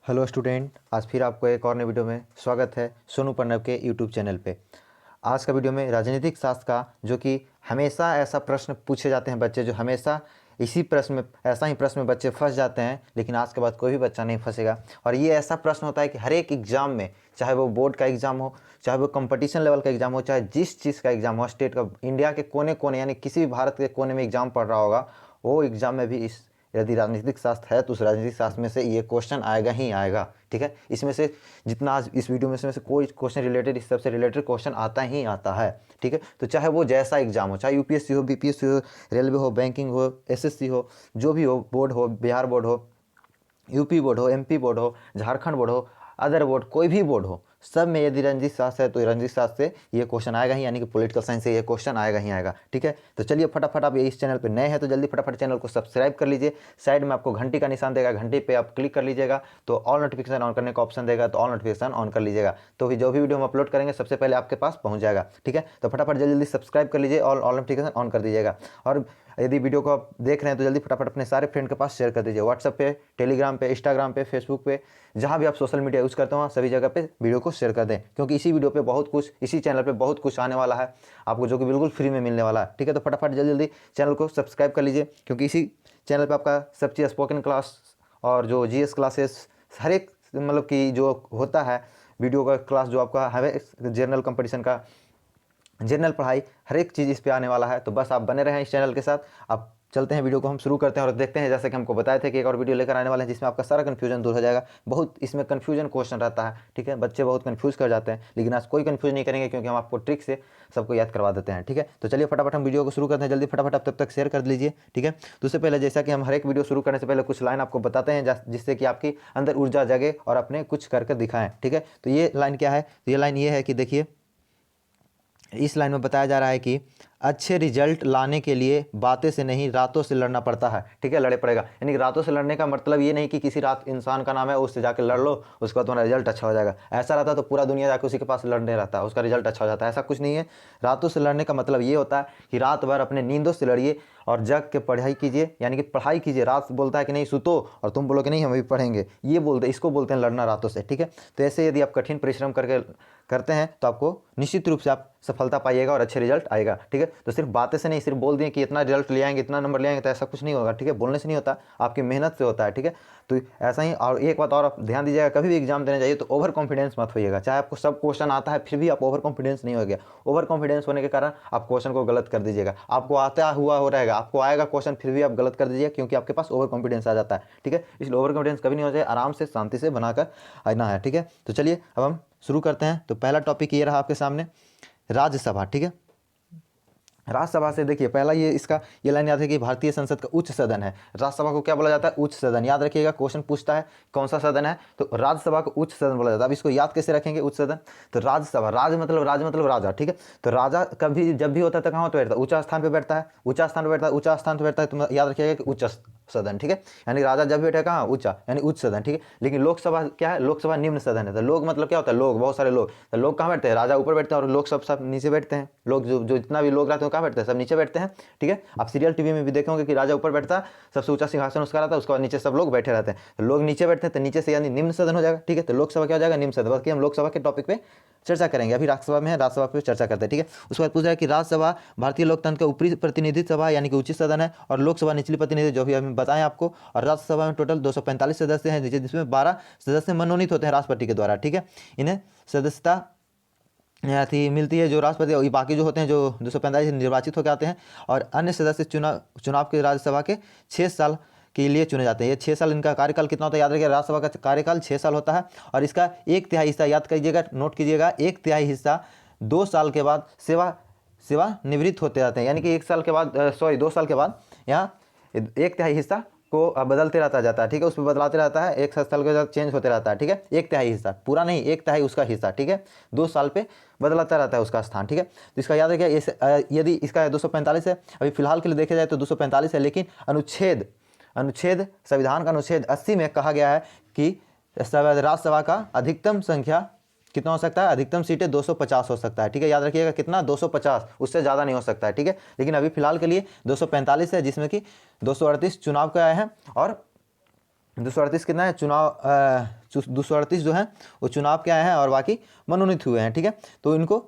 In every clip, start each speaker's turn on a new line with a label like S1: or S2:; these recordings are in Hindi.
S1: हेलो स्टूडेंट, आज फिर आपको एक और नई वीडियो में स्वागत है सोनू प्रणव के यूट्यूब चैनल पे। आज का वीडियो में राजनीतिक शास्त्र का, जो कि हमेशा ऐसा प्रश्न पूछे जाते हैं बच्चे, जो हमेशा इसी प्रश्न में ऐसा ही प्रश्न में बच्चे फंस जाते हैं, लेकिन आज के बाद कोई भी बच्चा नहीं फंसेगा। और ये ऐसा प्रश्न होता है कि हर एक एग्ज़ाम में, चाहे वो बोर्ड का एग्ज़ाम हो, चाहे वो कंपटीशन लेवल का एग्ज़ाम हो, चाहे जिस चीज़ का एग्ज़ाम हो, स्टेट का, इंडिया के कोने कोने यानी किसी भी भारत के कोने में एग्ज़ाम पढ़ रहा होगा, वो एग्ज़ाम में भी इस यदि राजनीतिक शास्त्र है तो उस राजनीतिक शास्त्र में से ये क्वेश्चन आएगा ही आएगा। ठीक है, इसमें से जितना आज इस वीडियो में से कोई क्वेश्चन रिलेटेड, इस सबसे रिलेटेड क्वेश्चन आता ही आता है। ठीक है, तो चाहे वो जैसा एग्जाम हो, चाहे यूपीएससी हो, बीपीएससी हो, रेलवे हो, बैंकिंग हो, एसएससी हो, जो भी हो, बोर्ड हो, बिहार बोर्ड हो, यूपी बोर्ड हो, एमपी बोर्ड हो, झारखंड बोर्ड हो, अदर बोर्ड, कोई भी बोर्ड हो, सब में यदि रंजित शास्त्र है तो रंजित शास्त्र से ये क्वेश्चन आएगा ही, यानी कि पॉलिटिकल साइंस से ये क्वेश्चन आएगा ही आएगा। ठीक है, तो चलिए फटाफट, आप ये इस चैनल पे नए हैं तो जल्दी फटाफट चैनल को सब्सक्राइब कर लीजिए। साइड में आपको घंटी का निशान देगा, घंटी पे आप क्लिक कर लीजिएगा तो ऑल नोटिफिकेशन ऑन करने का ऑप्शन देगा, तो ऑल नोटिफिकेशन ऑन कर लीजिएगा, तो जो भी वीडियो हम अपलोड करेंगे सबसे पहले आपके पास पहुँच जाएगा। ठीक है, तो फटाफट जल्दी जल्दी सब्सक्राइब कर लीजिए और ऑल नोटिफिकेशन ऑन कर दीजिएगा। और यदि वीडियो को आप देख रहे हैं तो जल्दी फटाफट अपने सारे फ्रेंड के पास शेयर कर दीजिए, व्हाट्सएप पे, टेलीग्राम पे, इंस्टाग्राम पे, फेसबुक पे, जहाँ भी आप सोशल मीडिया यूज़ करते हो सभी जगह पे वीडियो को शेयर कर दें, क्योंकि इसी वीडियो पे बहुत कुछ, इसी चैनल पे बहुत कुछ आने वाला है आपको, जो कि बिल्कुल फ्री में मिलने वाला है। ठीक है, तो फटाफट जल्दी जल्दी चैनल को सब्सक्राइब कर लीजिए, क्योंकि इसी चैनल पर आपका सब चीज़, स्पोकन क्लास और जो जीएस क्लासेस, हर एक मतलब कि जो होता है वीडियो का क्लास, जो आपका है जनरल कंपटीशन का, जनरल पढ़ाई, हर एक चीज़ इस पे आने वाला है। तो बस आप बने रहें इस चैनल के साथ। आप चलते हैं, वीडियो को हम शुरू करते हैं और देखते हैं, जैसे कि हमको बताए थे कि एक और वीडियो लेकर आने वाले हैं जिसमें आपका सारा कन्फ्यूजन दूर हो जाएगा। बहुत इसमें कन्फ्यूजन क्वेश्चन रहता है। ठीक है, बच्चे बहुत कन्फ्यूज कर जाते हैं, लेकिन आज कोई कन्फ्यूज नहीं करेंगे, क्योंकि हम आपको ट्रिक से सबको याद करवा देते हैं। ठीक है, तो चलिए फटाफट हम वीडियो को शुरू करते हैं, जल्दी फटाफट आप तब तक शेयर कर लीजिए। ठीक है, तो उससे पहले, जैसा कि हम हर एक वीडियो शुरू करने से पहले कुछ लाइन आपको बताते हैं, जिससे कि आपकी अंदर ऊर्जा जगे और अपने कुछ करके दिखाएं। ठीक है, तो ये लाइन क्या है? तो ये लाइन ये है कि देखिए, इस लाइन में बताया जा रहा है कि अच्छे रिजल्ट लाने के लिए बातें से नहीं, रातों से लड़ना पड़ता है। ठीक है, लड़े पड़ेगा, यानी कि रातों से लड़ने का मतलब ये नहीं कि किसी रात इंसान का नाम है, उससे जाकर लड़ लो, उसका तुम्हारा रिजल्ट अच्छा हो जाएगा। ऐसा रहता तो पूरा दुनिया जाकर उसी के पास लड़ने रहता, उसका रिजल्ट अच्छा हो जाता है। ऐसा कुछ नहीं है। रातों से लड़ने का मतलब ये होता है कि रात भर अपने नींदों से लड़िए और जग के पढ़ाई कीजिए, यानी कि पढ़ाई कीजिए। रात बोलता है कि नहीं सुतो, और तुम बोलो कि नहीं हम भी पढ़ेंगे, ये बोलते, इसको बोलते हैं लड़ना रातों से। ठीक है, तो ऐसे यदि आप कठिन परिश्रम करते हैं तो आपको निश्चित रूप से आप सफलता पाइएगा और अच्छे रिजल्ट आएगा। ठीक है, तो सिर्फ बातें से नहीं, सिर्फ बोल दिए कि इतना रिजल्ट ले आएंगे, इतना नंबर ले आएंगे, तो ऐसा कुछ नहीं होगा। ठीक है, बोलने से नहीं होता, आपकी मेहनत से होता है। ठीक है, तो ऐसा ही। और एक बात और आप ध्यान दीजिएगा, कभी भी एग्जाम देने जाइए तो ओवर कॉन्फिडेंस मत होइएगा। चाहे आपको सब क्वेश्चन आता है फिर भी आप ओवर कॉन्फिडेंस नहीं होगा। ओवर कॉन्फिडेंस होने के कारण आप क्वेश्चन को गलत कर दीजिएगा। आपको आता हुआ हो रहेगा, आपको आएगा क्वेश्चन, फिर भी आप गलत कर दीजिएगा, क्योंकि आपके पास ओवर कॉन्फिडेंस आ जाता है। ठीक है, इसलिए ओवर कॉन्फिडेंस कभी नहीं हो जाए, आराम से शांति से बनाकर आना है। ठीक है, तो चलिए अब हम शुरू करते हैं। तो पहला टॉपिक ये रहा आपके सामने, राज्यसभा। ठीक है, राज्यसभा से देखिए, पहला ये लाइन याद है कि भारतीय संसद का उच्च सदन है। राज्यसभा को क्या बोला जाता है? उच्च सदन। याद रखिएगा, क्वेश्चन पूछता है कौन सा सदन है, तो राज्यसभा को उच्च सदन बोला जाता है। अब इसको याद कैसे रखेंगे, उच्च सदन? तो राज्यसभा, राज मतलब राजा। ठीक है, तो राजा कभी जब भी होता है तो कहाँ बैठता है? ऊंचा स्थान पर बैठता है, ऊंचा स्थान पर बैठता है, ऊंचा स्थान पर बैठता है, तो याद रखिएगा कि उच्च सदन। ठीक है, यानी राजा जब बैठे कहाँ? ऊंचा, यानी उच्च सदन। ठीक है, लेकिन लोकसभा क्या है? लोकसभा निम्न सदन है। तो लोग मतलब क्या होता है? लोग, बहुत सारे लोग। तो लोग कहाँ बैठते हैं? राजा ऊपर बैठते हैं और लोग सब नीचे बैठते हैं। लोग जो जितना भी लोग रहते हैं कहाँ बैठते हैं? सब नीचे बैठते हैं। ठीक है, आप सीरियल टीवी में भी देखे होंगे कि राजा ऊपर बैठता है, सबसे ऊंचा सिंहासन उसका रहता है, उसके बाद नीचे सब लोग बैठे रहते हैं। तो लोग नीचे बैठते हैं, तो नीचे से यानी निम्न सदन हो जाएगा। ठीक है, तो लोकसभा क्या हो जाएगा? निम्न सदन। बाकी हम लोकसभा के टॉपिक पे चर्चा करेंगे, अभी राज्यसभा में है, राज्यसभा पे चर्चा करते हैं। ठीक है, उसके बाद पूछा है कि राज्यसभा भारतीय लोकतंत्र का ऊपरी प्रतिनिधि सभा यानी कि उच्च सदन है, और लोकसभा निचली प्रतिनिधि, जो भी हम बताएं आपको। और राज्यसभा में टोटल 245 सदस्य हैं, जिसमें 12 सदस्य मनोनीत होते हैं राष्ट्रपति के द्वारा। ठीक है, इन्हें सदस्यता थी मिलती है जो राष्ट्रपति, और बाकी जो होते हैं जो 245 निर्वाचित होकर आते हैं, और अन्य सदस्य चुनाव के राज्यसभा के 6 साल के लिए चुने जाते हैं। ये 6 साल इनका कार्यकाल कितना होता है? याद रखिए, राज्यसभा का कार्यकाल 6 साल होता है, और इसका 1/3 हिस्सा, याद कीजिएगा, नोट कीजिएगा, 1/3 हिस्सा 2 साल के बाद सेवानिवृत्त होते जाते हैं। यानी कि 1 साल के बाद, 2 साल के बाद यहाँ 1/3 हिस्सा को बदलते रहता जाता है। ठीक है, उसमें बदलाते रहता है, 1 साल के बाद चेंज होते रहता है। ठीक है, 1/3 हिस्सा, पूरा नहीं, 1/3 उसका हिस्सा। ठीक है, 2 साल पे बदलाता रहता है उसका स्थान। ठीक है, तो इसका याद रखिए, यदि इसका 245 है, अभी फिलहाल के लिए देखा जाए तो 245 है, लेकिन अनुच्छेद संविधान का अनुच्छेद 80 में कहा गया है कि राज्यसभा का अधिकतम संख्या कितना हो सकता है? अधिकतम सीटें 250 हो सकता है। ठीक है, याद रखिएगा, कितना? 250, उससे ज़्यादा नहीं हो सकता है। ठीक है, लेकिन अभी फिलहाल के लिए 245 है, जिसमें कि 238 चुनाव के आए हैं और 238 कितना है चुनाव 238 जो है वो चुनाव के आए हैं और बाकी मनोनीत हुए हैं, ठीक है। तो इनको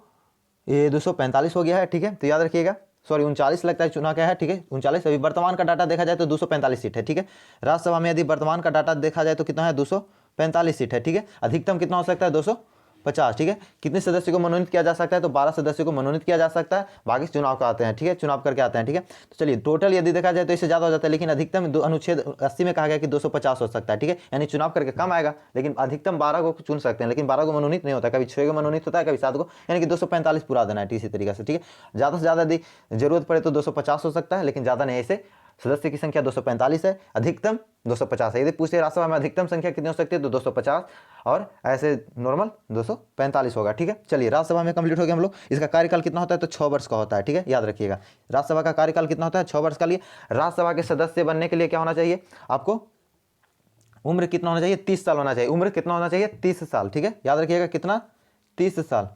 S1: ये 245 हो गया है, ठीक है। तो याद रखिएगा, सॉरी 39 लगता है चुनाव क्या है, ठीक है 39। अभी वर्तमान का डाटा देखा जाए तो 245 सीट है, ठीक है। राज्यसभा में यदि वर्तमान का डाटा देखा जाए तो कितना है 245 सीट है, ठीक है। अधिकतम कितना हो सकता है 250, ठीक है। कितने सदस्य को मनोनीत किया जा सकता है, तो 12 सदस्यों को मनोनीत किया जा सकता है, बाकी चुनाव का आते हैं, ठीक है, चुनाव करके आते हैं, ठीक है। तो चलिए टोटल यदि देखा जाए तो इससे ज़्यादा हो जाता है, लेकिन अधिकतम अनुच्छेद 80 में कहा गया कि 250 हो सकता है, ठीक है। यानी चुनाव करके कम आएगा, लेकिन अधिकतम 12 को चुन सकते हैं, लेकिन 12 को मनोनीत नहीं होता, कभी 6 को मनोनीत होता है, कभी 7 को, यानी कि 245 पूरा देना है इसी तरीके से, ठीक है। ज़्यादा से ज़्यादा यदि जरूरत पड़े तो 250 हो सकता है, लेकिन ज़्यादा नहीं। ऐसे सदस्य की संख्या 245 है, अधिकतम 250 है। यदि पूछते राज्यसभा में अधिकतम संख्या कितनी हो सकती है तो 250, और ऐसे नॉर्मल 245 होगा, ठीक है। चलिए राज्यसभा में कंप्लीट हो गया हम लोग। इसका कार्यकाल कितना होता है तो 6 वर्ष का होता है, ठीक है, याद रखिएगा। राज्यसभा का कार्यकाल कितना होता है 6 वर्ष का लिए। राज्यसभा के सदस्य बनने के लिए क्या होना चाहिए आपको, उम्र कितना होना चाहिए 30 साल होना चाहिए। उम्र कितना होना चाहिए 30 साल, ठीक है, याद रखिएगा कितना 30 साल।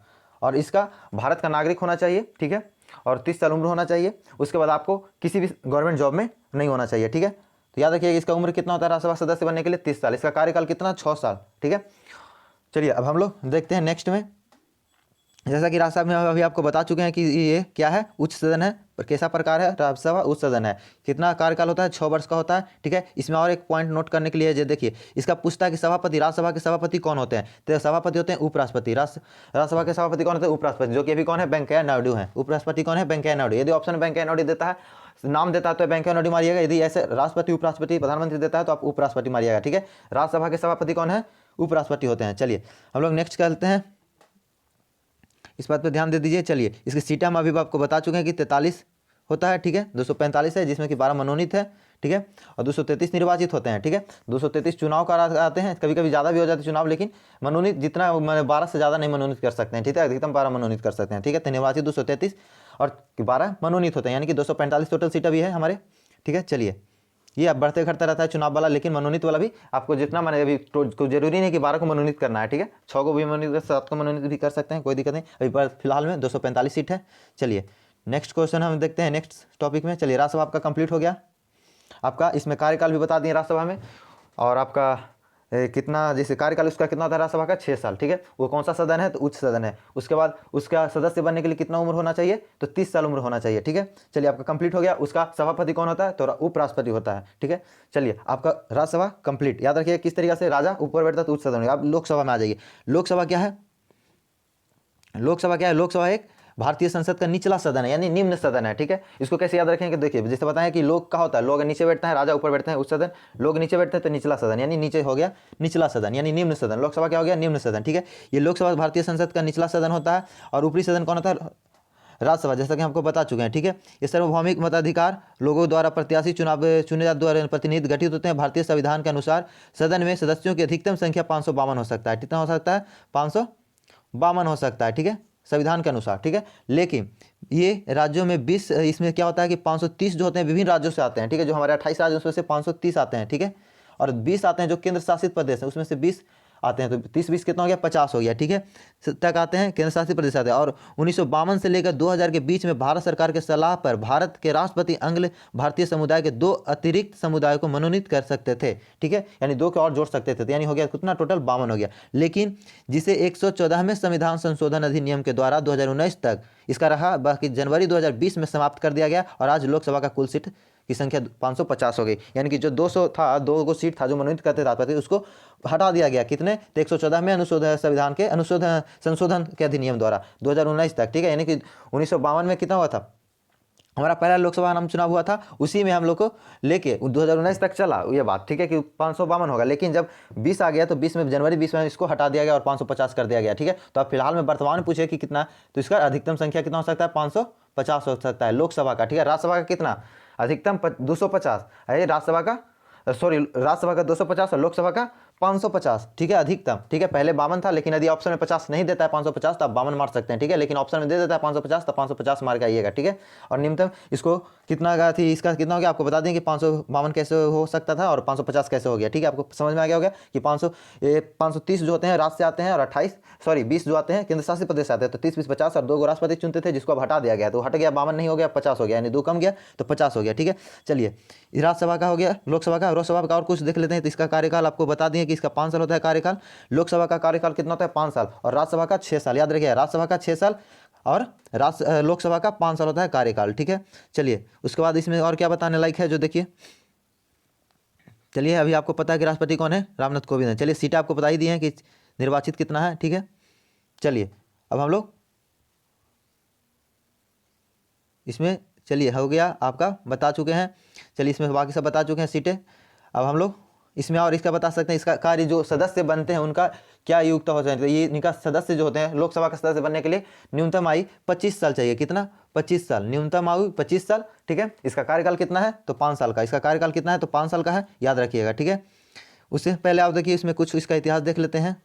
S1: और इसका भारत का नागरिक होना चाहिए, ठीक है, और 30 साल उम्र होना चाहिए। उसके बाद आपको किसी भी गवर्नमेंट जॉब में नहीं होना चाहिए, ठीक है। तो याद रखिएगा इसका उम्र कितना होता है राज्यसभा सदस्य बनने के लिए 30 साल। इसका कार्यकाल कितना 6 साल, ठीक है। चलिए अब हम लोग देखते हैं नेक्स्ट में। जैसा कि राज्यसभा में अभी आपको बता चुके हैं कि ये क्या है, उच्च सदन है, पर कैसा प्रकार है राज्यसभा उच्च सदन है। कितना कार्यकाल होता है 6 वर्ष का होता है, ठीक है। इसमें और एक पॉइंट नोट करने के लिए जो देखिए, इसका पूछता है कि सभापति, राज्यसभा के सभापति कौन होते हैं, तो सभापति होते हैं उपराष्ट्रपति। राज्यसभा के सभापति कौन होते हैं उपराष्ट्रपति, जो कि अभी कौन है वेंकैया नायडू है। उपराष्ट्रपति कौन है वेंकैया नायडू। यदि ऑप्शन वेंकैया नायडू देता है, नाम देता है तो वेंकैया नायडू मारिएगा। यदि ऐसे राष्ट्रपति उपराष्ट्रपति प्रधानमंत्री देता है तो आप उपराष्ट्रपति मारिएगा, ठीक है। राज्यसभा के सभापति कौन है उपराष्ट्रपति होते हैं। चलिए हम लोग नेक्स्ट करते हैं, इस बात पर ध्यान दे दीजिए। चलिए इसकी सीटें हम अभी आपको बता चुके हैं कि 43 होता है, ठीक है। 245 है जिसमें कि 12 मनोनीत है, ठीक है, और 233 निर्वाचित होते हैं, ठीक है। 233 चुनाव का आते हैं, कभी कभी ज़्यादा भी हो जाते हैं चुनाव, लेकिन मनोनीत जितना 12 से ज़्यादा नहीं मनोनीत कर सकते हैं, ठीक है, अधिकतम 12 मनोनीत कर सकते हैं, ठीक है। तो निर्वाचित 233 और 12 मनोनीत होते हैं, यानी कि 245 टोटल सीटें भी है हमारे, ठीक है। चलिए ये अब बढ़ते घटता रहता है चुनाव वाला, लेकिन मनोनीत वाला भी आपको जितना मैंने अभी कोई जरूरी नहीं कि 12 को मनोनीत करना है, ठीक है। 6 को भी मनोनीत 7 को मनोनीत भी कर सकते हैं, कोई दिक्कत नहीं। अभी फिलहाल में 245 सीट है। चलिए नेक्स्ट क्वेश्चन हम देखते हैं नेक्स्ट टॉपिक में। चलिए राज्यसभा आपका कंप्लीट हो गया, आपका इसमें कार्यकाल भी बता दिए राज्यसभा में, और आपका कितना जैसे कार्यकाल उसका कितना होता है राज्यसभा का 6 साल, ठीक है। वो कौन सा सदन है तो उच्च सदन है। उसके बाद उसका सदस्य बनने के लिए कितना उम्र होना चाहिए तो 30 साल उम्र होना चाहिए, ठीक है। चलिए आपका कंप्लीट हो गया। उसका सभापति कौन होता है तो उपराष्ट्रपति होता है, ठीक है। चलिए आपका राज्यसभा कंप्लीट। याद रखिए किस तरीके से राजा ऊपर बैठता है तो उच्च सदन। अब लोकसभा में आ जाइए। लोकसभा क्या है, लोकसभा क्या है, लोकसभा एक भारतीय संसद का निचला सदन है, यानी निम्न सदन है, ठीक है। इसको कैसे याद रखेंगे, देखिए जैसे बताएं कि लोक का होता है, लोग नीचे बैठते हैं, राजा ऊपर बैठते हैं, उच्च सदन। लोग नीचे बैठते हैं तो निचला सदन, यानी नीचे हो गया निचला सदन, यानी निम्न सदन। लोकसभा क्या हो गया निम्न सदन, ठीक है। ये लोकसभा भारतीय संसद का निचला सदन होता है, और ऊपरी सदन कौन होता है राज्यसभा, जैसा कि हमको बता चुके हैं, ठीक है। ये सार्वभौमिक मताधिकार लोगों द्वारा प्रत्याशी चुनाव चुने जाने द्वारा प्रतिनिधि गठित होते हैं। भारतीय संविधान के अनुसार सदन में सदस्यों की अधिकतम संख्या 552 हो सकता है। कितना हो सकता है 552 हो सकता है, ठीक है, संविधान के अनुसार, ठीक है। लेकिन ये राज्यों में 20, इसमें क्या होता है कि 530 जो होते हैं विभिन्न राज्यों से आते हैं, ठीक है। जो हमारे 28 राज्यों उसमें से 530 आते हैं, ठीक है, और 20 आते हैं जो केंद्र शासित प्रदेश है, उसमें से 20 आते हैं, तो 30 20 कितना हो गया 50 हो गया, ठीक है, तक आते हैं केंद्र शासित प्रदेश आते हैं। और 1952 से लेकर 2000 के बीच में भारत सरकार के सलाह पर भारत के राष्ट्रपति अंग्ल भारतीय समुदाय के 2 अतिरिक्त समुदायों को मनोनीत कर सकते थे, ठीक है, यानी 2 के और जोड़ सकते थे, यानी हो गया कितना टोटल 52 हो गया। लेकिन जिसे 114वें संविधान संशोधन अधिनियम के द्वारा 2019 तक इसका रहा, बाकी जनवरी 2020 में समाप्त कर दिया गया, और आज लोकसभा का कुल सीट की संख्या 550 हो गई। यानी कि जो 200 था, 2 सीट था जो मनोनीत करते राष्ट्रपति, उसको हटा दिया गया। कितने तो 114वें अनुशोधन संविधान के संशोधन के अधिनियम द्वारा 2019 तक, ठीक है। यानी कि 1952 में कितना हुआ था हमारा पहला लोकसभा नाम चुनाव हुआ था, उसी में हम लोग को लेके 2019 तक चला ये बात, ठीक है, कि 552 होगा। लेकिन जब 20 आ गया तो 20 में जनवरी 20 में इसको हटा दिया गया और 550 कर दिया गया, ठीक है। तो अब फिलहाल में वर्तमान में पूछे कि कितना, तो इसका अधिकतम संख्या कितना हो सकता है 550 हो सकता है लोकसभा का, ठीक है। राज्यसभा का कितना अधिकतम 250 है, राज्यसभा का 250 और लोकसभा का 550, ठीक है, अधिकतम, ठीक है। पहले 52 था, लेकिन यदि ऑप्शन में 50 नहीं देता है 550 तो आप 52 मार सकते हैं, ठीक है। लेकिन ऑप्शन में दे देता है 550 तो 550 मार के आइएगा, ठीक है। और न्यूनतम इसको कितना का थी, इसका कितना हो गया आपको बता दें कि 552 कैसे हो सकता था और 550 कैसे हो गया, ठीक है। आपको समझ में आ गया होगा कि 530 जो होते हैं राज्य से आते हैं और 20 जो आते हैं केंद्र शासित प्रदेश से आते हैं। तो 30 20 50 और 2 को राष्ट्रपति चुनते थे, जिसको अब हटा दिया गया, तो हट गया, 52 नहीं हो गया, 50 हो गया, यानी 2 कम गया तो 50 हो गया, ठीक है। चलिए, राज्यसभा का हो गया, लोकसभा का, लोकसभा का और कुछ देख लेते हैं। तो इसका कार्यकाल आपको बता दिए कि इसका 5 साल होता है कार्यकाल। लोकसभा का कार्यकाल कितना होता है, 5 साल, और राज्यसभा का 6 साल। याद रखिए, राज्यसभा का 6 साल और लोकसभा का 5 साल होता है कार्यकाल, ठीक है। चलिए, उसके बाद इसमें और क्या बताने लायक है जो देखिए, चलिए अभी आपको पता है कि राष्ट्रपति कौन है, रामनाथ कोविंद है। चलिए, सीटें आपको बता ही दी हैं कि निर्वाचित कितना है, ठीक है। चलिए, अब हम लोग इसमें, चलिए हो गया आपका, बता चुके हैं। चलिए, इसमें बाकी सब बता चुके हैं सीटें। अब हम लोग इसमें और इसका बता सकते हैं, इसका कार्य, जो सदस्य बनते हैं उनका क्या योग्यता हो जाए। तो ये इनका सदस्य जो होते हैं, लोकसभा का सदस्य बनने के लिए न्यूनतम आयु 25 साल चाहिए। कितना, 25 साल, न्यूनतम आयु 25 साल, ठीक है। इसका कार्यकाल कितना है, तो 5 साल का। इसका कार्यकाल कितना है, तो 5 साल का है, याद रखिएगा, ठीक है। उससे पहले आप देखिए, इसमें कुछ इसका इतिहास देख लेते हैं।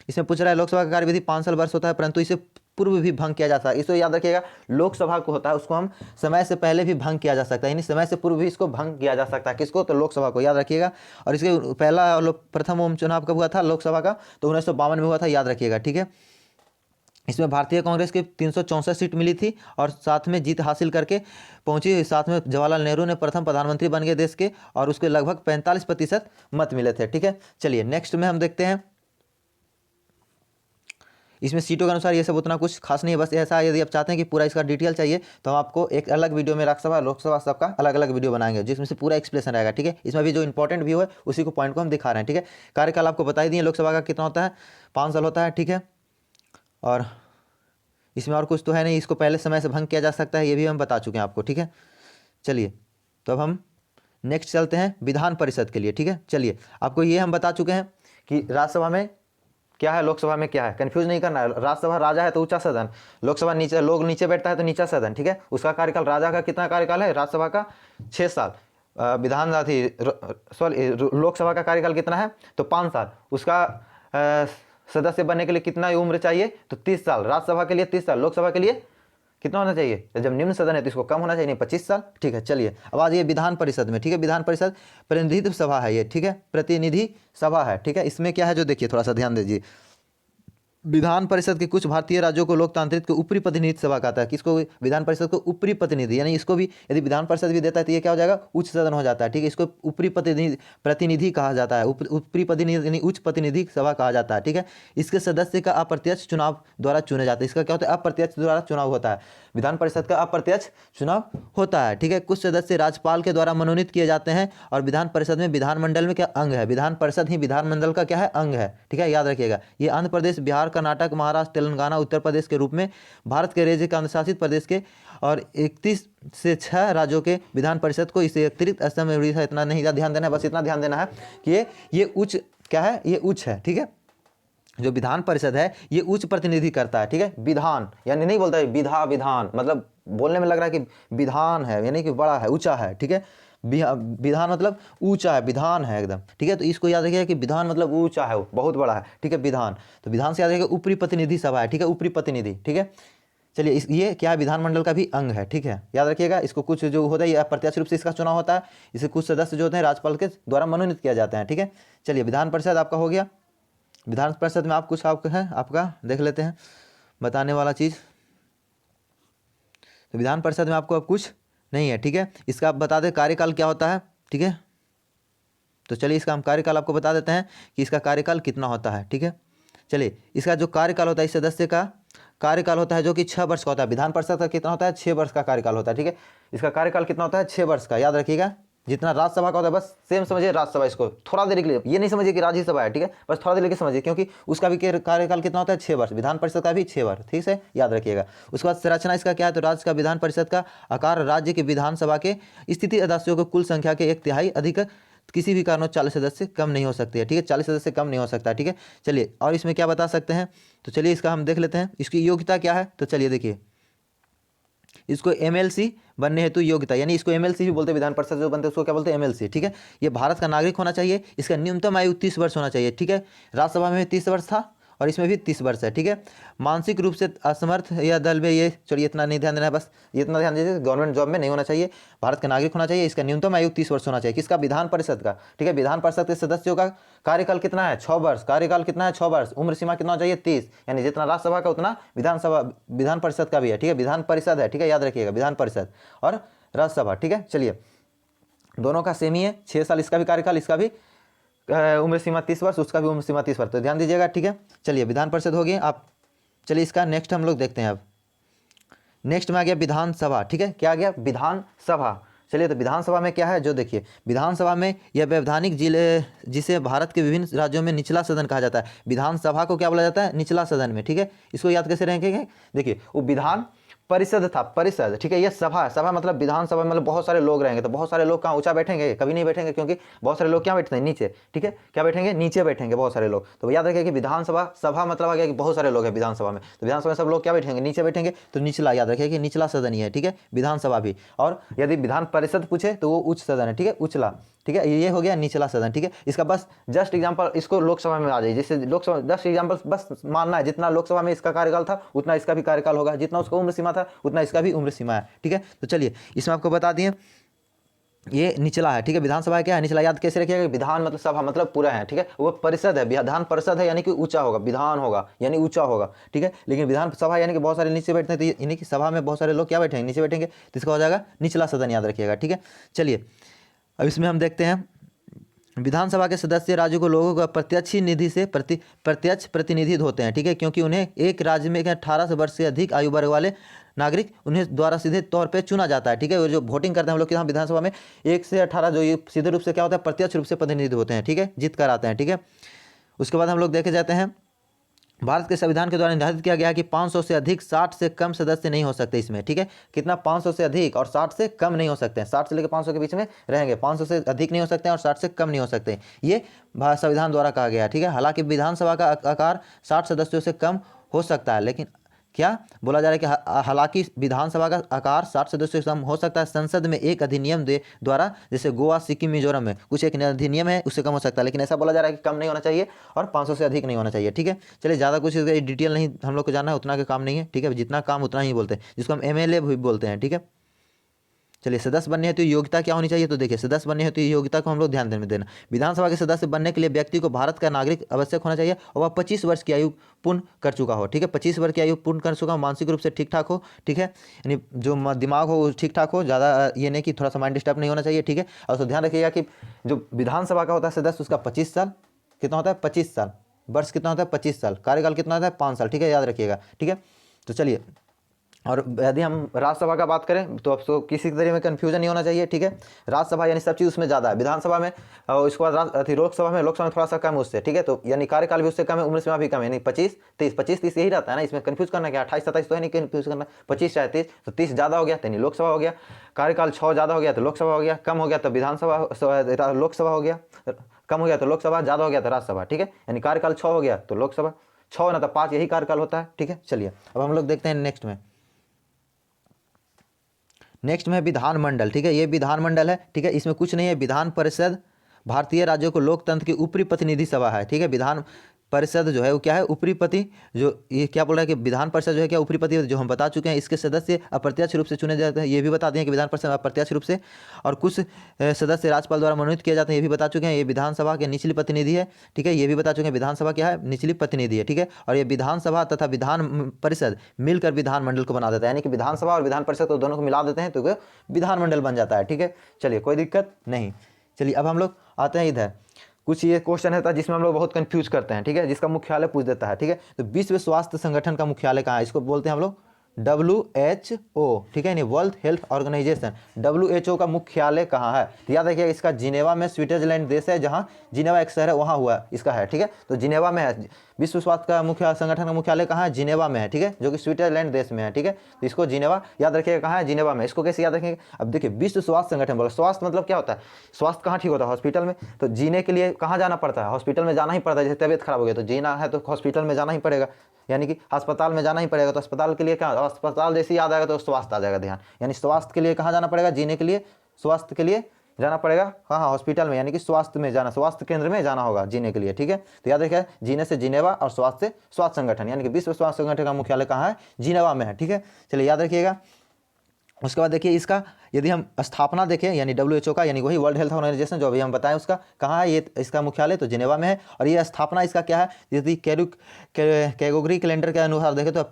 S1: इसमें पूछ रहा है लोकसभा का कार्यविधि 5 साल वर्ष होता है, परंतु इसे पूर्व भी भंग किया जा सकता है। इसको याद रखिएगा, लोकसभा को होता है उसको हम समय से पहले भी भंग किया जा सकता है, यानी समय से पूर्व भी इसको भंग किया जा सकता है। किसको, तो लोकसभा को, याद रखिएगा। और इसके पहला प्रथम ओम चुनाव कब हुआ था लोकसभा का, तो 1952 में हुआ था, याद रखिएगा, ठीक है। इसमें भारतीय कांग्रेस की 364 सीट मिली थी और साथ में जीत हासिल करके पहुंची। साथ में जवाहरलाल नेहरू ने प्रथम प्रधानमंत्री बन गए देश के, और उसके लगभग 45% मत मिले थे, ठीक है। चलिए, नेक्स्ट में हम देखते हैं। इसमें सीटों के अनुसार ये सब उतना कुछ खास नहीं है, बस ऐसा यदि आप चाहते हैं कि पूरा इसका डिटेल चाहिए तो हम आपको एक अलग वीडियो में राज्यसभा लोकसभा सबका अलग अलग वीडियो बनाएंगे, जिसमें से पूरा एक्सप्लेनेशन रहेगा, ठीक है। इसमें भी जो इंपॉर्टेंट व्यू है उसी को पॉइंट को हम दिखा रहे हैं, ठीक है। कार्यकाल आपको बता ही दिए, लोकसभा का कितना होता है, 5 साल होता है, ठीक है। और इसमें और कुछ तो है नहीं, इसको पहले समय से भंग किया जा सकता है, ये भी हम बता चुके हैं आपको, ठीक है। चलिए, तो अब हम नेक्स्ट चलते हैं विधान परिषद के लिए, ठीक है। चलिए, आपको ये हम बता चुके हैं कि राज्यसभा में क्या है, लोकसभा में क्या है, कंफ्यूज नहीं करना है। राज्यसभा राजा है तो ऊंचा सदन, लोकसभा नीचे, लोग नीचे बैठता है तो नीचा सदन, ठीक है। उसका कार्यकाल, राजा का कितना कार्यकाल है, राज्यसभा का 6 साल, विधान थी सॉरी लोकसभा का कार्यकाल कितना है, तो 5 साल। उसका सदस्य बनने के लिए कितना उम्र चाहिए, तो 30 साल। राज्यसभा के लिए 30 साल, लोकसभा के लिए कितना होना चाहिए, जब निम्न सदन है तो इसको कम होना चाहिए, 25 साल, ठीक है। चलिए, अब आज ये विधान परिषद में, ठीक है। विधान परिषद प्रतिनिधित्व सभा है ये, ठीक है, प्रतिनिधि सभा है, ठीक है। इसमें क्या है जो देखिए, थोड़ा सा ध्यान दीजिए। विधान परिषद के कुछ भारतीय राज्यों को लोकतांत्रिक को ऊपरी प्रतिनिधि सभा कहता है। किसको, विधान परिषद को ऊपरी प्रतिनिधि, यानी इसको भी यदि विधान परिषद भी देता है तो ये क्या हो जाएगा, उच्च सदन हो जाता है, ठीक है। इसको ऊपरी प्रतिनिधि कहा जाता है, ऊपरी प्रतिनिधि यानी उच्च प्रतिनिधि सभा कहा जाता है, ठीक है। इसके सदस्य का अप्रत्यक्ष चुनाव द्वारा चुने जाते हैं। इसका क्या होता है, अप्रत्यक्ष द्वारा चुनाव होता है। विधान परिषद का अप्रत्यक्ष चुनाव होता है, ठीक है। कुछ सदस्य राज्यपाल के द्वारा मनोनीत किए जाते हैं, और विधान परिषद में विधानमंडल में क्या अंग है, विधान परिषद ही विधानमंडल का क्या है, अंग है, ठीक है, याद रखिएगा। ये आंध्र प्रदेश, बिहार, कर्नाटक, महाराष्ट्र, तेलंगाना, उत्तर प्रदेश के रूप में भारत के राज्य केंद्र शासित प्रदेश के और 31 से 6 राज्यों के विधान परिषद को, इससे अतिरिक्त असम में उड़ीसा, इतना नहीं ध्यान देना है, बस इतना ध्यान देना है कि ये उच्च क्या है, ये उच्च है, ठीक है। जो विधान परिषद है ये उच्च प्रतिनिधि करता है, ठीक है। विधान यानी नहीं बोलता है विधान, मतलब बोलने में लग रहा है कि विधान है, यानी कि बड़ा है, ऊंचा है, ठीक है। विधान मतलब ऊंचा है, विधान है एकदम, ठीक है। तो इसको याद रखिएगा कि विधान मतलब ऊंचा है, बहुत बड़ा है, ठीक है। विधान, तो विधान से याद रखिएगा ऊपरी प्रतिनिधि सभा है, ठीक है, ऊपरी प्रतिनिधि, ठीक है। चलिए, ये क्या है, विधानमंडल का भी अंग है, ठीक है, याद रखिएगा। इसको कुछ जो होता है ये अप्रत्यक्ष रूप से इसका चुनाव होता है, इसे कुछ सदस्य जो होते हैं राज्यपाल के द्वारा मनोनीत किया जाता है, ठीक है। चलिए, विधान परिषद आपका हो गया। विधान परिषद में आप कुछ आपका है, आपका देख लेते हैं बताने वाला चीज़। तो विधान परिषद में आपको अब कुछ नहीं है, ठीक है। इसका आप बता दें कार्यकाल क्या होता है, ठीक है। तो चलिए, इसका हम कार्यकाल आपको बता देते हैं कि इसका कार्यकाल कितना होता है, ठीक है। चलिए, इसका जो कार्यकाल होता है, इस सदस्य का कार्यकाल होता है जो कि 6 वर्ष का होता है। विधान परिषद का कितना होता है, 6 वर्ष का कार्यकाल होता है, ठीक है। इसका कार्यकाल कितना होता है, 6 वर्ष का, याद रखिएगा। जितना राज्यसभा का होता है, बस सेम समझिए राज्यसभा, इसको थोड़ा देर के लिए ये नहीं समझिए कि राज्यसभा है, ठीक है, बस थोड़ा देर लेके समझिए, क्योंकि उसका भी कार्यकाल कितना होता है, 6 वर्ष। विधान परिषद का भी 6 वर्ष, ठीक से याद रखिएगा। उसके बाद संरचना इसका क्या है, तो राज्य का विधान परिषद का आकार राज्य के विधानसभा के स्थिति सदस्यों को कुल संख्या के 1/3 अधिक किसी भी कारणों 40 सदस्य कम नहीं हो सकती है, ठीक है, 40 सदस्य कम नहीं हो सकता, ठीक है। चलिए, और इसमें क्या बता सकते हैं, तो चलिए इसका हम देख लेते हैं, इसकी योग्यता क्या है। तो चलिए देखिए, इसको एमएलसी बनने हेतु योग्यता, यानी इसको एमएलसी भी बोलते हैं, विधान परिषद जो बनते हैं उसको क्या बोलते हैं, एमएलसी। ठीक है, ये भारत का नागरिक होना चाहिए, इसका न्यूनतम आयु 30 वर्ष होना चाहिए। ठीक है, राज्यसभा में 30 वर्ष था और इसमें भी 30 वर्ष है। ठीक है, मानसिक रूप से असमर्थ या दल में, ये चलिए इतना नहीं ध्यान देना है, बस ये इतना ध्यान दीजिए, गवर्नमेंट जॉब में नहीं होना चाहिए, भारत का नागरिक होना चाहिए, इसका न्यूनतम आयु 30 वर्ष होना चाहिए। किसका, विधान परिषद का। ठीक है, विधान परिषद के सदस्यों का कार्यकाल कितना है, 6 वर्ष। कार्यकाल कितना है, 6 वर्ष। उम्र सीमा कितना चाहिए, 30, यानी जितना राज्यसभा का उतना विधान परिषद का भी है। ठीक है, विधान परिषद है, ठीक है, याद रखिएगा, विधान परिषद और राज्यसभा। ठीक है, चलिए दोनों का सेम ही है, 6 साल इसका भी कार्यकाल, इसका भी उम्र सीमा 30 वर्ष, उसका भी उम्र सीमा 30 वर्ष, तो ध्यान दीजिएगा। ठीक है, चलिए विधान परिषद हो गई। आप चलिए इसका नेक्स्ट हम लोग देखते हैं। अब नेक्स्ट में आ गया विधानसभा। ठीक है, क्या आ गया, विधानसभा। चलिए तो विधानसभा में क्या है, जो देखिए विधानसभा में यह वैधानिक जिले, जिसे भारत के विभिन्न राज्यों में निचला सदन कहा जाता है। विधानसभा को क्या बोला जाता है, निचला सदन में। ठीक है, इसको याद कैसे रखेंगे, देखिए वो विधान परिषद था, परिषद। ठीक है, ये सभा है, सभा मतलब विधानसभा मतलब बहुत सारे लोग रहेंगे, तो बहुत सारे लोग कहाँ ऊंचा बैठेंगे, कभी नहीं बैठेंगे, क्योंकि बहुत सारे लोग क्या बैठते हैं, नीचे। ठीक है, क्या बैठेंगे, नीचे बैठेंगे बहुत सारे लोग। तो याद रखिए कि विधानसभा, सभा मतलब आ गया कि बहुत सारे लोग हैं विधानसभा में, तो विधानसभा में सब लोग क्या बैठेंगे, नीचे बैठेंगे, तो निचला, याद रखिए कि निचला सदन ही है। ठीक है, विधानसभा भी। और यदि विधान परिषद पूछे तो वो उच्च सदन है। ठीक है, उचला। ठीक है, ये हो गया निचला सदन। ठीक है, इसका बस जस्ट एग्जांपल, इसको लोकसभा में आ जाइए, जैसे लोकसभा जस्ट एग्जांपल बस मानना है, जितना लोकसभा में इसका कार्यकाल था उतना इसका भी कार्यकाल होगा, जितना उसका उम्र सीमा था उतना इसका भी उम्र सीमा है। ठीक है, तो चलिए इसमें आपको बता दिए ये निचला है। ठीक है, विधानसभा क्या है, निचला। याद कैसे रखिएगा, विधान मतलब सभा मतलब पूरा है। ठीक है, वो परिषद है, विधान परिषद है यानी कि ऊंचा होगा, विधान होगा यानी ऊंचा होगा। ठीक है, लेकिन विधानसभा यानी कि बहुत सारे नीचे बैठते हैं, तो यानी कि सभा में बहुत सारे लोग क्या बैठेंगे, नीचे बैठेंगे, तो इसका हो जाएगा निचला सदन, याद रखिएगा। ठीक है, चलिए अब इसमें हम देखते हैं विधानसभा के सदस्य राज्यों को लोगों का प्रत्यक्ष निधि से प्रत्यक्ष प्रतिनिधि होते हैं। ठीक है, क्योंकि उन्हें एक राज्य में 18 वर्ष से अधिक आयु वर्ग वाले नागरिक उन्हें द्वारा सीधे तौर पे चुना जाता है। ठीक है, जो वोटिंग करते हैं हम लोग यहाँ विधानसभा में 1 से 18, जो ये सीधे रूप से क्या होता है, प्रत्यक्ष रूप से प्रतिनिधि होते हैं। ठीक है, जीत कर आते हैं। ठीक है, उसके बाद हम लोग देखे जाते हैं भारत के संविधान के द्वारा निर्धारित किया गया है कि 500 से अधिक, 60 से कम सदस्य नहीं हो सकते इसमें। ठीक है, कितना, 500 से अधिक और 60 से कम नहीं हो सकते हैं, 60 से लेकर 500 के बीच में रहेंगे, 500 से अधिक नहीं हो सकते हैं और 60 से कम नहीं हो सकते, ये संविधान द्वारा कहा गया है। ठीक है, हालांकि विधानसभा का आकार 60 सदस्यों से कम हो सकता है, लेकिन क्या बोला जा रहा है कि हालांकि विधानसभा का आकार 60 सदस्यों से कम हो सकता है, संसद में एक अधिनियम द्वारा, जैसे गोवा, सिक्किम, मिजोरम में कुछ एक अधिनियम है, उससे कम हो सकता है, लेकिन ऐसा बोला जा रहा है कि कम नहीं होना चाहिए और 500 से अधिक नहीं होना चाहिए। ठीक है, चलिए ज़्यादा कुछ डिटेल नहीं हम लोग को जानना है, उतना का काम नहीं है। ठीक है, जितना काम उतना ही बोलते हैं, जिसको हम एमएलए भी बोलते हैं। ठीक है, चलिए सदस्य बनने हेतु योग्यता क्या होनी चाहिए, तो देखिए सदस्य बनने हेतु योग्यता को हम लोग ध्यान देना। विधानसभा के सदस्य बनने के लिए व्यक्ति को भारत का नागरिक आवश्यक होना चाहिए और वह 25 वर्ष की आयु पूर्ण कर चुका हो। ठीक है, 25 वर्ष की आयु पूर्ण कर चुका हो, मानसिक रूप से ठीक ठाक हो। ठीक है, यानी जो दिमाग हो ठीक ठाक हो, ज़्यादा ये नहीं कि थोड़ा सा माइंड डिस्टर्ब नहीं होना चाहिए। ठीक है, और तो ध्यान रखिएगा कि जो विधानसभा का होता है सदस्य, उसका 25 साल कितना होता है, 25 साल, वर्ष कितना होता है, 25 साल, कार्यकाल कितना होता है, 5 साल। ठीक है, याद रखिएगा। ठीक है, तो चलिए, और यदि हम राज्यसभा का बात करें तो आपको किसी तरह में कन्फ्यूजन नहीं होना चाहिए। ठीक है, राज्यसभा यानी सब चीज़ उसमें ज़्यादा है, विधानसभा में और इसके बाद लोकसभा में थोड़ा सा कम है उससे। ठीक है, तो यानी कार्यकाल भी उससे कम है, उम्र सीमा भी कम है, यानी 25 30 यही रहता है ना, इसमें कन्फ्यूज करना क्या, 28 27 तो है नहीं कन्फ्यूज करना, 25 चाहे 30, तो 30 ज़्यादा हो गया तो यानी लोकसभा हो गया, कार्यकाल 6 ज़्यादा हो गया तो लोकसभा हो गया, कम हो गया तो विधानसभा लोकसभा हो गया, कम हो गया तो लोकसभा, ज़्यादा हो गया तो राज्यसभा। ठीक है, यानी कार्यकाल 6 हो गया तो लोकसभा, 6 ना तो 5, यही कार्यकाल होता है। ठीक है, चलिए अब हम लोग देखते हैं नेक्स्ट में विधानमंडल। ठीक है, ये विधानमंडल है। ठीक है, इसमें कुछ नहीं है, विधान परिषद भारतीय राज्यों को लोकतंत्र की ऊपरी प्रतिनिधि सभा है। ठीक है, विधान परिषद जो है वो क्या है, ऊपरीपति, जो ये क्या बोल रहा है कि विधान परिषद जो है क्या ऊपरीपति, जो हम बता चुके हैं। इसके सदस्य अप्रत्यक्ष रूप से चुने जाते हैं, ये भी बता दें कि विधान परिषद अप्रत्यक्ष रूप से, और कुछ सदस्य राज्यपाल द्वारा मनोनीत किए जाते हैं, ये भी बता चुके हैं। ये विधानसभा के निचली प्रतिनिधि है। ठीक है, ये भी बता चुके हैं विधानसभा क्या है, निचली प्रतिनिधि है। ठीक है, और ये विधानसभा तथा विधान परिषद मिलकर विधानमंडल को बना देता है, यानी कि विधानसभा और विधान परिषद को दोनों को मिला देते हैं तो विधानमंडल बन जाता है। ठीक है, चलिए कोई दिक्कत नहीं। चलिए अब हम लोग आते हैं इधर, कुछ ये क्वेश्चन रहता है जिसमें हम लोग बहुत कंफ्यूज करते हैं। ठीक है, जिसका मुख्यालय पूछ देता है। ठीक है, तो विश्व स्वास्थ्य संगठन का मुख्यालय कहाँ है, इसको बोलते हैं हम लोग WHO। ठीक है, नहीं, वर्ल्ड हेल्थ ऑर्गेनाइजेशन, WHO का मुख्यालय कहाँ है, तो याद रखिए इसका जिनेवा में, स्विट्जरलैंड देश है, जहाँ जिनेवा एक शहर है वहाँ हुआ इसका है। ठीक है, तो जिनेवा में है। विश्व स्वास्थ्य का मुख्य संगठन का मुख्यालय कहाँ है, जिनेवा में है। ठीक है, जो कि स्विट्जरलैंड देश में है। ठीक है, तो इसको जिनेवा याद रखिएगा, कहाँ है, जिनेवा में। इसको कैसे याद रखेंगे, अब देखिए विश्व स्वास्थ्य संगठन बोला, स्वास्थ्य मतलब क्या होता है, स्वास्थ्य कहाँ ठीक होता है, हॉस्पिटल में। तो जीने के लिए कहाँ जाना पड़ता है, हॉस्पिटल में जाना ही पड़ता है। जैसे तबियत खराब हो गया तो जीना है तो हॉस्पिटल में जाना ही पड़ेगा। यानी कि अस्पताल में जाना ही पड़ेगा, तो अस्पताल के लिए क्या, अस्पताल जैसे ही याद आएगा तो स्वास्थ्य आ जाएगा ध्यान, यानी स्वास्थ्य के लिए कहाँ जाना पड़ेगा, जीने के लिए, स्वास्थ्य के लिए जाना पड़ेगा, हाँ हाँ हॉस्पिटल में, यानी कि स्वास्थ्य में जाना, स्वास्थ्य केंद्र में जाना होगा जीने के लिए, ठीक है। तो याद रखिए जीने से जिनेवा और स्वास्थ्य से स्वास्थ्य संगठन, यानी कि विश्व स्वास्थ्य संगठन का मुख्यालय कहाँ है, जिनेवा में है, ठीक है। चलिए याद रखिएगा। उसके बाद देखिए इसका यदि हम स्थापना देखें, यानी WHO का, यानी वही वर्ल्ड हेल्थ ऑर्गेनाइजेशन जो अभी हम बताएं उसका कहाँ है, ये इसका मुख्यालय तो जिनेवा में है। और ये स्थापना इसका क्या है, यदि कैगोग्री कैलेंडर के अनुसार देखें तो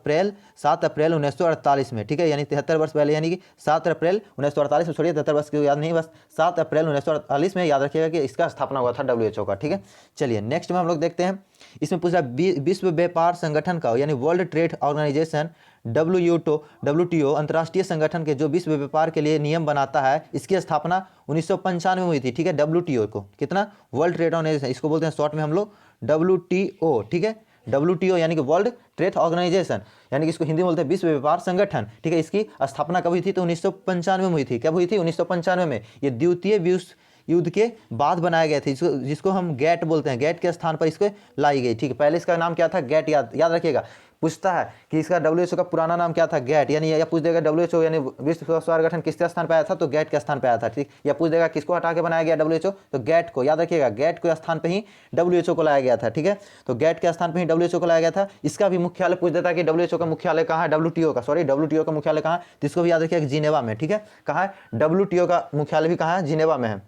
S1: 7 अप्रैल 1948 में, ठीक है, यानी 73 वर्ष पहले, यानी कि 7 अप्रैल 1948 में, छोड़िए 73 वर्ष की याद नहीं, बस 7 अप्रैल 1948 में याद रखिएगा कि इसका स्थापना हुआ था WHO का, ठीक है। चलिए नेक्स्ट में हम लोग देखते हैं, इसमें पूछा विश्व व्यापार संगठन का, यानी वर्ल्ड ट्रेड ऑर्गेनाइजेशन WTO अंतर्राष्ट्रीय संगठन के जो विश्व व्यापार के लिए नियम बनाता है, इसकी स्थापना 1995 में हुई थी, ठीक है। WTO को कितना, वर्ल्ड ट्रेड ऑर्गेनाइजेशन, इसको बोलते हैं शॉर्ट में हम लोग WTO, ठीक है। WTO यानी कि वर्ल्ड ट्रेड ऑर्गेनाइजेशन, यानी कि इसको हिंदी में बोलते हैं विश्व व्यापार संगठन, ठीक है। इसकी स्थापना कब हुई थी, तो 1995 में हुई थी। कब हुई थी, 1995 में। ये द्वितीय विश्व युद्ध के बाद बनाए गए थे, जिसको हम गैट बोलते हैं, गैट के स्थान पर इसको लाई गई, ठीक है। पहले इसका नाम क्या था, गैट, याद रखिएगा। पूछता है कि इसका WHO का पुराना नाम क्या था, गैट, यानी या पूछ देगा WHO यानी विश्व स्वास्थ्य संगठन किसके स्थान पर आया था, तो गैट के स्थान पर आया था, ठीक। या पूछ देगा किसको हटा के बनाया गया WHO, तो गैट को, याद रखिएगा गैट के स्थान पर ही WHO को लाया गया था, ठीक है। तो गैट के स्थान पर ही WHO को लाया गया था। इसका भी मुख्यालय पूछ देता है कि WHO का मुख्यालय कहाँ है, WTO का मुख्यालय कहाँ है, तो इसको भी याद रखिएगा जिनेवा में, ठीक है। कहाँ है, WTO का मुख्यालय भी कहाँ है, जिनेवा में है,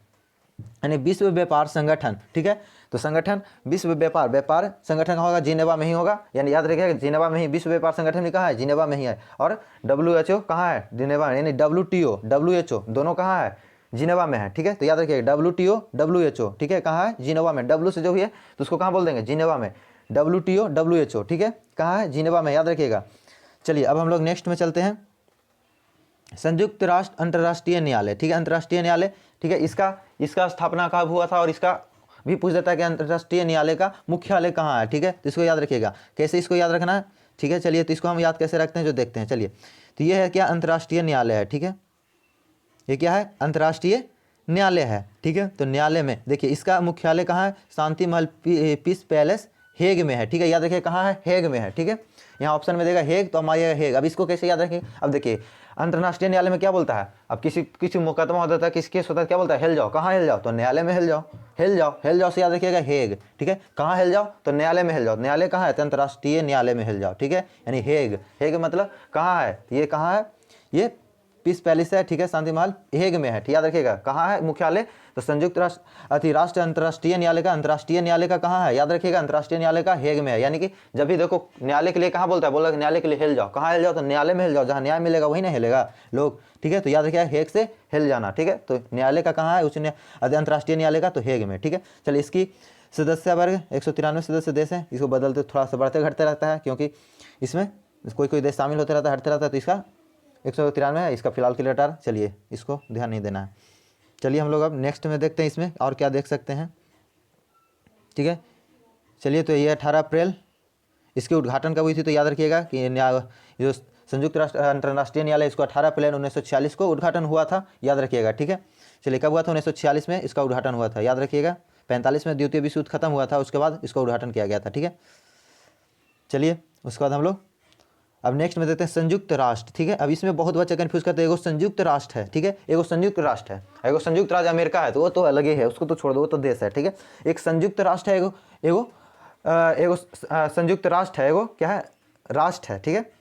S1: यानी विश्व व्यापार संगठन, ठीक है। तो संगठन विश्व व्यापार संगठन होगा, जिनेवा में ही होगा, यानी याद रखिएगा जिनेवा में ही, विश्व व्यापार संगठन भी कहाँ है, जिनेवा में ही है। और WHO कहाँ है, जिनेवा, यानी WTO WHO दोनों कहाँ है, जिनेवा में है, ठीक है। तो याद रखिएगा WTO WHO, ठीक है, कहाँ है, जिनेवा में। W से जो भी है तो उसको कहाँ बोल देंगे, जिनेवा में। WTO WHO, ठीक है, कहाँ है, जिनेवा में, याद रखिएगा। चलिए अब हम लोग नेक्स्ट में चलते हैं, संयुक्त राष्ट्र अंतर्राष्ट्रीय न्यायालय, ठीक है, अंतर्राष्ट्रीय न्यायालय, ठीक है। इसका स्थापना कब हुआ था, और इसका भी पूछ देता है कि अंतर्राष्ट्रीय न्यायालय का मुख्यालय कहाँ है, ठीक है। तो इसको याद रखिएगा, कैसे इसको याद रखना है, ठीक है। चलिए तो इसको हम याद कैसे रखते हैं, जो देखते हैं। चलिए तो ये है क्या, अंतर्राष्ट्रीय न्यायालय है, ठीक है। ये क्या है, अंतर्राष्ट्रीय न्यायालय है, ठीक है। तो न्यायालय में देखिए इसका मुख्यालय कहाँ है, शांति महल पीस पैलेस हेग में है, ठीक है। याद रखिए कहाँ है, हेग में है, ठीक है। यहाँ ऑप्शन में देगा हेग, तो हमारे हेग। अब इसको कैसे याद रखें, अब देखिए अंतर्राष्ट्रीय न्यायालय में क्या बोलता है, अब किसी मुकदमा होता है, किसी केस होता है, क्या बोलता है, हिल जाओ, कहाँ हिल जाओ, तो न्यायालय में हिल जाओ से याद रखिएगा हेग, ठीक है। कहाँ हिल जाओ, तो न्यायालय में हिल जाओ। न्यायालय कहाँ है, तो अंतर्राष्ट्रीय न्यायालय में हिल जाओ, ठीक है। यानी हेग मतलब कहाँ है, ये कहाँ है, ये पीस पैलेस है, ठीक है, शांति महल हेग में है, ठीक, याद रखिएगा। कहाँ है मुख्यालय, तो संयुक्त राष्ट्र अंतर्राष्ट्रीय न्यायालय का कहाँ है, याद रखिएगा अंतर्राष्ट्रीय न्यायालय का हेग में है। यानी कि जब भी देखो न्यायालय के लिए कहाँ बोलता है, बोला न्यायालय के लिए हिल जाओ, कहाँ हिल जाओ, तो न्यायालय में हिल जाओ, जहाँ न्याय मिलेगा वही ना हिलेगा लोग, ठीक है। तो याद रखिएगा हेग से हिल जाना, ठीक है। तो न्यायालय का कहाँ है, अंतर्राष्ट्रीय न्यायालय का तो हेग में, ठीक है। चलिए इसकी सदस्य वर्ग 193 सदस्य देश है, इसको बदलते थोड़ा सा बढ़ते घटते रहता है, क्योंकि इसमें कोई देश शामिल होते रहता है, हटते रहता है, तो इसका 193 है, इसका फिलहाल के लिए हटा, चलिए इसको ध्यान नहीं देना है। चलिए हम लोग अब नेक्स्ट में देखते हैं इसमें और क्या देख सकते हैं, ठीक है। चलिए तो ये 18 अप्रैल इसके उद्घाटन कब हुई थी, तो याद रखिएगा कि जो संयुक्त राष्ट्र अंतर्राष्ट्रीय न्यायालय, इसको 18 अप्रैल 1946 को उद्घाटन हुआ था, याद रखिएगा, ठीक है। चलिए कब हुआ था, 1946 में इसका उद्घाटन हुआ था, याद रखिएगा। 45 में द्वितीय विश्व युद्ध खत्म हुआ था, उसके बाद इसका उद्घाटन किया गया था, ठीक है। चलिए उसके बाद हम लोग अब नेक्स्ट में देते हैं संयुक्त राष्ट्र, ठीक है। अब इसमें बहुत बच्चे कन्फ्यूज करते हैं, एगो संयुक्त राष्ट्र है, ठीक है, एगो संयुक्त राष्ट्र है, एगो संयुक्त राज्य अमेरिका है, तो वो तो अलग ही है, उसको तो छोड़ दो, वो तो देश है, ठीक है। एक संयुक्त राष्ट्र है, एगो संयुक्त राष्ट्र है, एगो क्या है, राष्ट्र है, ठीक है।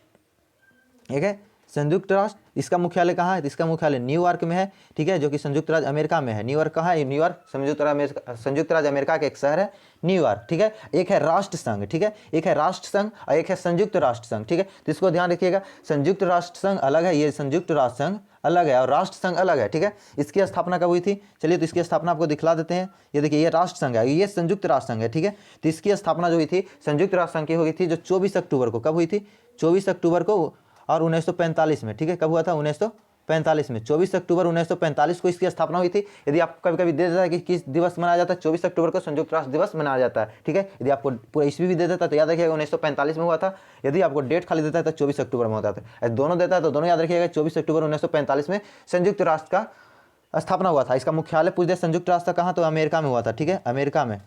S1: एक है संयुक्त राष्ट्र, इसका मुख्यालय कहाँ है, तो इसका मुख्यालय न्यूयॉर्क में है, ठीक है, जो कि संयुक्त राज्य अमेरिका में है। न्यूयॉर्क कहाँ है, न्यूयॉर्क संयुक्त राज्य अमेरिका का एक शहर है, न्यूयॉर्क, ठीक है। एक है राष्ट्र संघ, ठीक है, एक है राष्ट्र संघ और एक है संयुक्त राष्ट्र संघ, ठीक है। तो इसको ध्यान रखिएगा, संयुक्त राष्ट्र संघ अलग है, ये संयुक्त राष्ट्र संघ अलग है और राष्ट्र संघ अलग है, ठीक है। इसकी स्थापना कब हुई थी, चलिए तो इसकी स्थापना आपको दिखला देते हैं। ये देखिए ये राष्ट्र संघ है, ये संयुक्त राष्ट्र संघ है, ठीक है। तो इसकी स्थापना जो हुई थी संयुक्त राष्ट्र संघ की हुई थी, जो 24 अक्टूबर को, कब हुई थी, 24 अक्टूबर को और 1945 में, ठीक है। कब हुआ था, 1945 में, 24 अक्टूबर 1945 को इसकी स्थापना हुई थी। यदि आपको कभी कभी दे देता है कि किस दिवस मनाया जाता है, 24 अक्टूबर को संयुक्त राष्ट्र दिवस मनाया जाता है, ठीक है। यदि आपको पूरा ईस्वी भी दे देता है तो याद रखिएगा 1945 में हुआ था। यदि आपको डेट खाली देता है तो 24 अक्टूबर में होता था, दोनों देता है तो दोनों याद रखिएगा। 24 अक्टूबर 1945 में संयुक्त राष्ट्र का स्थापना हुआ था। इसका मुख्यालय पूछ दे संयुक्त राष्ट्र कहाँ, तो अमेरिका में हुआ था, ठीक है, अमेरिका में,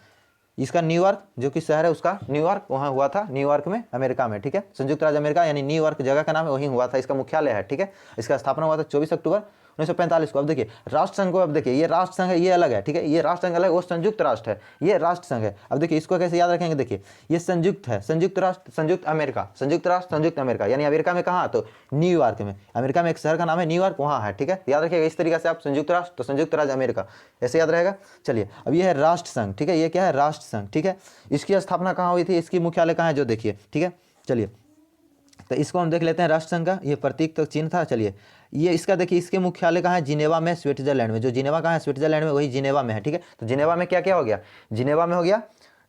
S1: इसका न्यूयॉर्क जो कि शहर है उसका न्यूयॉर्क, वहाँ हुआ था न्यूयॉर्क में, अमेरिका में, ठीक है। संयुक्त राज्य अमेरिका यानी न्यूयॉर्क जगह का नाम है, वहीं हुआ था, इसका मुख्यालय है, ठीक है। इसका स्थापना हुआ था 24 अक्टूबर 1945 को। अब देखिए राष्ट्र संघ को, अब देखिए ये राष्ट्र संघ है, ये अलग है, ठीक है। ये राष्ट्र संघ अलग, वो संयुक्त राष्ट्र है, ये राष्ट्र संघ है। अब देखिए इसको कैसे याद रखेंगे, देखिए ये संयुक्त है, संयुक्त राष्ट्र, संयुक्त अमेरिका, संयुक्त राष्ट्र, संयुक्त अमेरिका, यानी अमेरिका में कहाँ, तो न्यूयॉर्क में। अमेरिका में एक शहर का नाम है न्यूयॉर्क, वहाँ है, ठीक है। याद रखिएगा इस तरीके से आप, संयुक्त राष्ट्र तो संयुक्त राज्य अमेरिका, ऐसे याद रहेगा। चलिए अब ये है राष्ट्र संघ, ठीक है। ये क्या है, राष्ट्र संघ, ठीक है। इसकी स्थापना कहाँ हुई थी, इसकी मुख्यालय कहाँ है, जो देखिए, ठीक है। चलिए तो इसको हम देख लेते हैं, राष्ट्र संघ का ये प्रतीक तो चिन्ह था। चलिए ये इसका देखिए, इसके मुख्यालय कहाँ है, जिनेवा में, स्विट्जरलैंड में। जो जिनेवा कहाँ है, स्विट्जरलैंड में, वही जिनेवा में है, ठीक है। तो जिनेवा में क्या क्या हो गया, जिनेवा में हो गया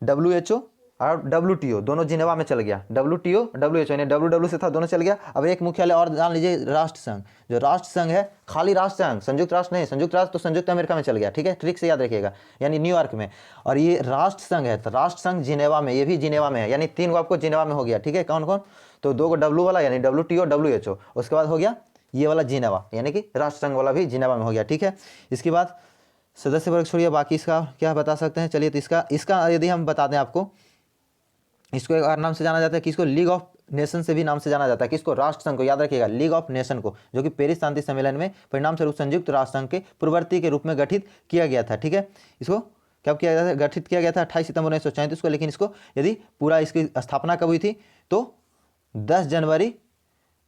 S1: WHO और WTO, दोनों जिनेवा में चल गया। WTO WHO यानी WW से था, दोनों चल गया। अब एक मुख्यालय और जान लीजिए, राष्ट्र संघ। जो राष्ट्र संघ है, खाली राष्ट्र संघ, संयुक्त राष्ट्र नहीं, संयुक्त राष्ट्र तो संयुक्त अमेरिका में चल गया, ठीक है। ट्रिक से याद रखिएगा, यानी न्यूयॉर्क में। और ये राष्ट्र संघ है, तो राष्ट्र संघ जिनेवा में, ये भी जिनेवा में है, यानी 3 आपको जिनेवा में हो गया, ठीक है। कौन कौन, तो 2 W वाला यानी WTO WHO, उसके बाद हो गया ये वाला जिनेवा, यानी कि राष्ट्र संघ वाला भी जिनेवा में हो गया, ठीक है। इसके बाद सदस्य वर्ग छोड़िए, बाकी इसका क्या बता सकते हैं। चलिए तो इसका यदि हम बता दें आपको, इसको एक और नाम से जाना जाता है, किसको, लीग ऑफ नेशन से भी नाम से जाना जाता है। किसको, राष्ट्र संघ को, याद रखिएगा लीग ऑफ नेशन को, जो कि पेरिस शांति सम्मेलन में परिणाम स्वरूप संयुक्त राष्ट्र संघ के पूर्ववर्ती के रूप में गठित किया गया था, ठीक है। इसको कब किया गया था, गठित किया गया था 28 सितंबर 1934 को। लेकिन इसको यदि पूरा इसकी स्थापना कब हुई थी, तो 10 जनवरी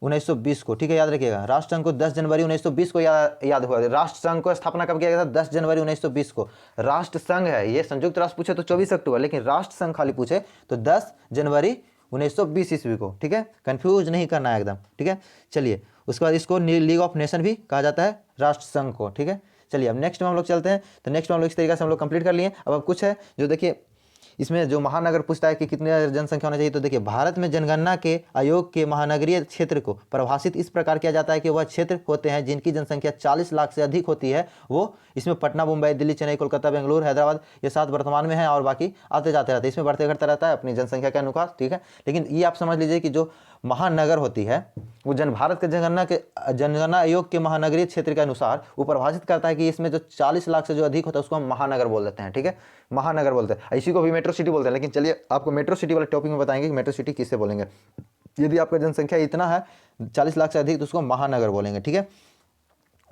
S1: 1920 को, ठीक है। याद रखिएगा राष्ट्र संघ को 10 जनवरी 1920 को याद हुआ। राष्ट्र संघ को स्थापना कब किया गया था, 10 जनवरी 1920 को। राष्ट्र संघ है, ये संयुक्त राष्ट्र पूछे तो 24 अक्टूबर, लेकिन राष्ट्र संघ खाली पूछे तो 10 जनवरी 1920 ईस्वी को, ठीक है। कंफ्यूज नहीं करना है एकदम, ठीक है। चलिए उसके बाद इसको लीग ऑफ नेशन भी कहा जाता है, राष्ट्र संघ को, ठीक है। चलिए अब नेक्स्ट में हम लोग चलते हैं। तो नेक्स्ट में हम लोग इस तरीके से हम लोग कंप्लीट कर लिए। अब कुछ है जो देखिए, इसमें जो महानगर पूछता है कि कितनी जनसंख्या होना चाहिए, तो देखिए भारत में जनगणना के आयोग के महानगरीय क्षेत्र को परिभाषित इस प्रकार किया जाता है कि वह क्षेत्र होते हैं जिनकी जनसंख्या 40 लाख से अधिक होती है। वो इसमें पटना, मुंबई, दिल्ली, चेन्नई, कोलकाता, बेंगलुरु, हैदराबाद, ये 7 वर्तमान में है और बाकी आते जाते रहते हैं। इसमें बढ़ते घटता रहता है अपनी जनसंख्या के अनुसार, ठीक है। लेकिन ये आप समझ लीजिए कि जो महानगर होती है वो भारत के जनगणना आयोग के महानगरीय क्षेत्र के अनुसार वो परिभाषित करता है कि इसमें जो 40 लाख से जो अधिक होता है उसको हम महानगर बोल देते हैं, ठीक है। महानगर बोलते हैं, इसी को भी मेट्रो सिटी बोलते हैं। लेकिन चलिए आपको मेट्रो सिटी वाले टॉपिक में बताएंगे कि मेट्रो सिटी किससे बोलेंगे। यदि आपका जनसंख्या इतना है 40 लाख से अधिक तो उसको महानगर बोलेंगे, ठीक है।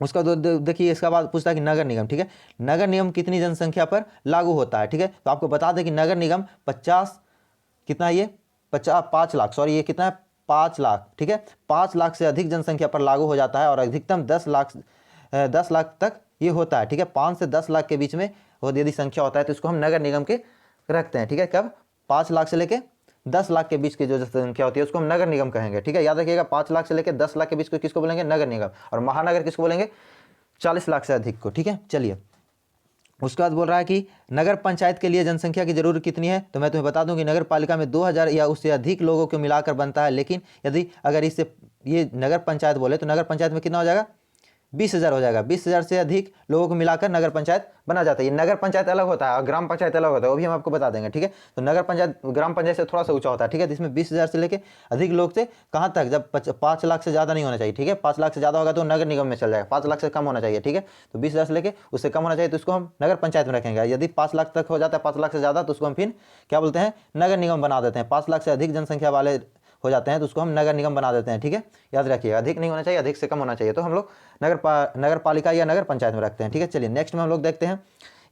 S1: उसका देखिए इसका बाद पूछता है कि नगर निगम, ठीक है। नगर निगम कितनी जनसंख्या पर लागू होता है, ठीक है। तो आपको बता दें कि नगर निगम 50 कितना, ये 5 लाख, सॉरी ये कितना है 5 लाख, ठीक है। 5 लाख से अधिक जनसंख्या पर लागू हो जाता है और अधिकतम 10 लाख तक ये होता है, ठीक है। 5 से 10 लाख के बीच में यदि संख्या होता है तो इसको हम नगर निगम के रखते हैं, ठीक है। कब, 5 लाख से लेके 10 लाख के बीच की जो संख्या होती है उसको हम नगर निगम कहेंगे, ठीक है। याद रखिएगा 5 लाख से लेकर 10 लाख के बीच को किसको बोलेंगे, नगर निगम। और महानगर किसको बोलेंगे, 40 लाख से अधिक को, ठीक है। चलिए उसके बाद बोल रहा है कि नगर पंचायत के लिए जनसंख्या की जरूरत कितनी है। तो मैं तुम्हें बता दूं कि नगर पालिका में 2000 या उससे अधिक लोगों को मिलाकर बनता है। लेकिन यदि अगर इससे ये नगर पंचायत बोले तो नगर पंचायत में कितना हो जाएगा, 20,000 हो जाएगा। 20,000 से अधिक लोगों को मिलाकर नगर पंचायत बना जाता है। ये नगर पंचायत अलग होता है और ग्राम पंचायत अलग होता है, वो भी हम आपको बता देंगे, ठीक है। तो नगर पंचायत ग्राम पंचायत से थोड़ा सा ऊंचा होता है, ठीक है। इसमें 20,000 से लेकर अधिक लोग से कहाँ तक, जब 5 लाख से ज़्यादा नहीं होना चाहिए, ठीक है। 5 लाख से ज़्यादा होगा तो नगर निगम में चल जाएगा, 5 लाख से कम होना चाहिए, ठीक है। तो 20,000 से लेकर उससे कम होना चाहिए तो उसको हम नगर पंचायत में रखेंगे। यदि 5 लाख तक हो जाता है, 5 लाख से ज़्यादा, तो उसको हम फिर क्या बोलते हैं, नगर निगम बना देते हैं। 5 लाख से अधिक जनसंख्या वाले हो जाते हैं तो उसको हम नगर निगम बना देते हैं, ठीक है। याद रखिएगा अधिक नहीं होना चाहिए, अधिक से कम होना चाहिए, तो हम लोग नगर पालिका या नगर पंचायत में रखते हैं, ठीक है। चलिए नेक्स्ट में हम लोग देखते हैं,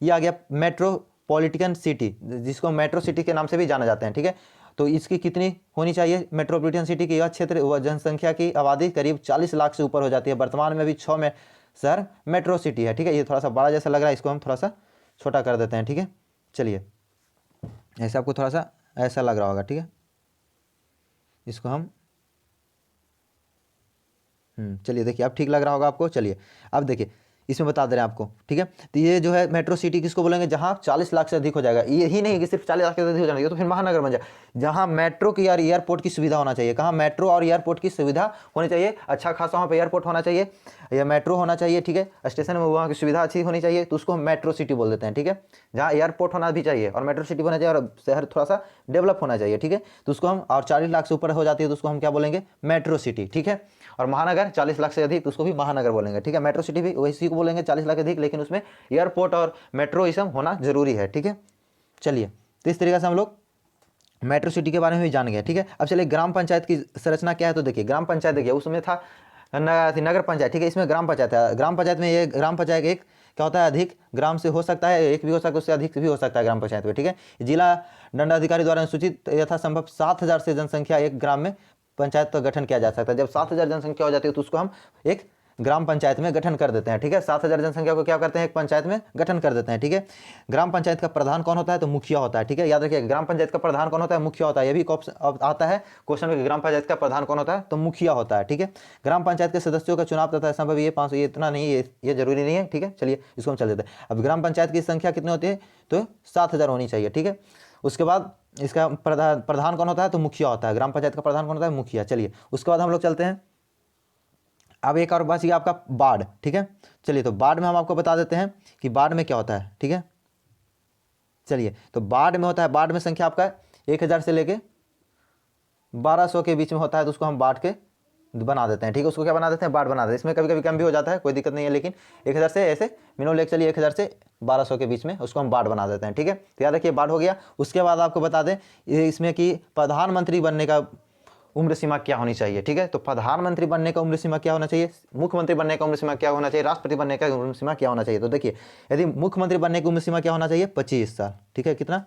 S1: ये आ गया मेट्रोपॉलिटन सिटी, जिसको मेट्रो सिटी के नाम से भी जाना जाते हैं, ठीक है। तो इसकी कितनी होनी चाहिए मेट्रोपॉलिटन सिटी की, यह क्षेत्र व जनसंख्या की आबादी करीब 40 लाख से ऊपर हो जाती है। वर्तमान में भी 6 में शहर मेट्रो सिटी है, ठीक है। ये थोड़ा सा बड़ा जैसा लग रहा है, इसको हम थोड़ा सा छोटा कर देते हैं, ठीक है। चलिए ऐसे आपको थोड़ा सा ऐसा लग रहा होगा, ठीक है। इसको हम चलिए देखिए अब ठीक लग रहा होगा आपको। चलिए अब देखिए इसमें बता दे रहे हैं आपको, ठीक है। तो ये जो है मेट्रो सिटी किसको बोलेंगे, जहाँ 40 लाख से अधिक हो जाएगा। यही नहीं कि सिर्फ 40 लाख से अधिक हो जाएगा, ये तो फिर महानगर बन जाए। जहाँ मेट्रो की यार एयरपोर्ट की सुविधा होना चाहिए, कहाँ मेट्रो और एयरपोर्ट की सुविधा होनी चाहिए, अच्छा खासा वहाँ पे एयरपोर्ट होना चाहिए या मेट्रो होना चाहिए, ठीक है। स्टेशन में वहाँ की सुविधा अच्छी होनी चाहिए, तो उसको हम मेट्रो सिटी बोल देते हैं, ठीक है। जहाँ एयरपोर्ट होना भी चाहिए और मेट्रो सिटी होना चाहिए और शहर थोड़ा सा डेवलप होना चाहिए, ठीक है। तो उसको हम, और 40 लाख से ऊपर हो जाती है तो उसको हम क्या बोलेंगे, मेट्रो सिटी, ठीक है। और महानगर 40 लाख से अधिक तो उसको भी महानगर बोलेंगे, ठीक है। मेट्रो सिटी भी वैसी को बोलेंगे 40 लाख अधिक, लेकिन उसमें एयरपोर्ट और मेट्रो ये सब होना जरूरी है, ठीक है। चलिए तो इस तरीके से हम लोग मेट्रो सिटी के बारे में भी जान गए। ठीक है, अब चलिए ग्राम पंचायत की संरचना क्या है। तो देखिए ग्राम पंचायत, देखिए उसमें था नगर पंचायत। ठीक है, इसमें ग्राम पंचायत है। ग्राम पंचायत में ये ग्राम पंचायत एक क्या होता है, अधिक ग्राम से हो सकता है, एक भी हो सकता है, उससे अधिक भी हो सकता है ग्राम पंचायत में। ठीक है, जिला दंडाधिकारी द्वारा अनुसूचित यथासंभव 7,000 से जनसंख्या एक ग्राम में पंचायत का गठन किया जा सकता है। जब 7,000 जनसंख्या हो जाती है तो उसको हम एक ग्राम पंचायत में गठन कर देते हैं। ठीक है, 7,000 जनसंख्या को क्या करते हैं, एक पंचायत में गठन कर देते हैं। ठीक है, ग्राम पंचायत का प्रधान कौन होता है, तो मुखिया होता है। ठीक है, याद रखिए ग्राम पंचायत का प्रधान कौन होता है, मुखिया होता है। ये भी आता है क्वेश्चन में, ग्राम पंचायत का प्रधान कौन होता है, तो मुखिया होता है। ठीक है, ग्राम पंचायत के सदस्यों का चुनाव तथा संभव ये 500, ये इतना नहीं, ये जरूरी नहीं है। ठीक है, चलिए इसको हम चल देते हैं। अब ग्राम पंचायत की संख्या कितनी होती है, तो 7,000 होनी चाहिए। ठीक है, उसके बाद इसका प्रधान कौन होता है, तो मुखिया होता है। ग्राम पंचायत का प्रधान कौन होता है, मुखिया। चलिए उसके बाद हम लोग चलते हैं। अब एक और बच गया आपका बाढ़। ठीक है, चलिए तो बाढ़ में हम आपको बता देते हैं कि बाढ़ में क्या होता है। ठीक है, चलिए तो बाढ़ में होता है, बाढ़ में संख्या आपका 1,000 से लेके 1,200 के बीच में होता है, तो उसको हम बाढ़ के बना देते हैं। ठीक है, उसको क्या बना देते हैं, बाढ़ बना देते हैं। इसमें कभी कभी कम भी हो जाता है, कोई दिक्कत नहीं है, लेकिन 1,000 से ऐसे मिनिमम लेके चलिए 1,000 से 1,200 के बीच में उसको हम बाढ़ बना देते हैं। ठीक है, तो याद रखिए बाढ़ हो गया। उसके बाद आपको बता दें इसमें कि प्रधानमंत्री बनने का उम्र सीमा क्या होनी चाहिए। ठीक है, तो प्रधानमंत्री बनने का उम्र सीमा क्या होना चाहिए, मुख्यमंत्री बनने का उम्र सीमा क्या होना चाहिए, राष्ट्रपति बनने का उम्र सीमा क्या होना चाहिए। तो देखिए यदि मुख्यमंत्री बनने की उम्र सीमा क्या होना चाहिए, 25 साल। ठीक है, कितना,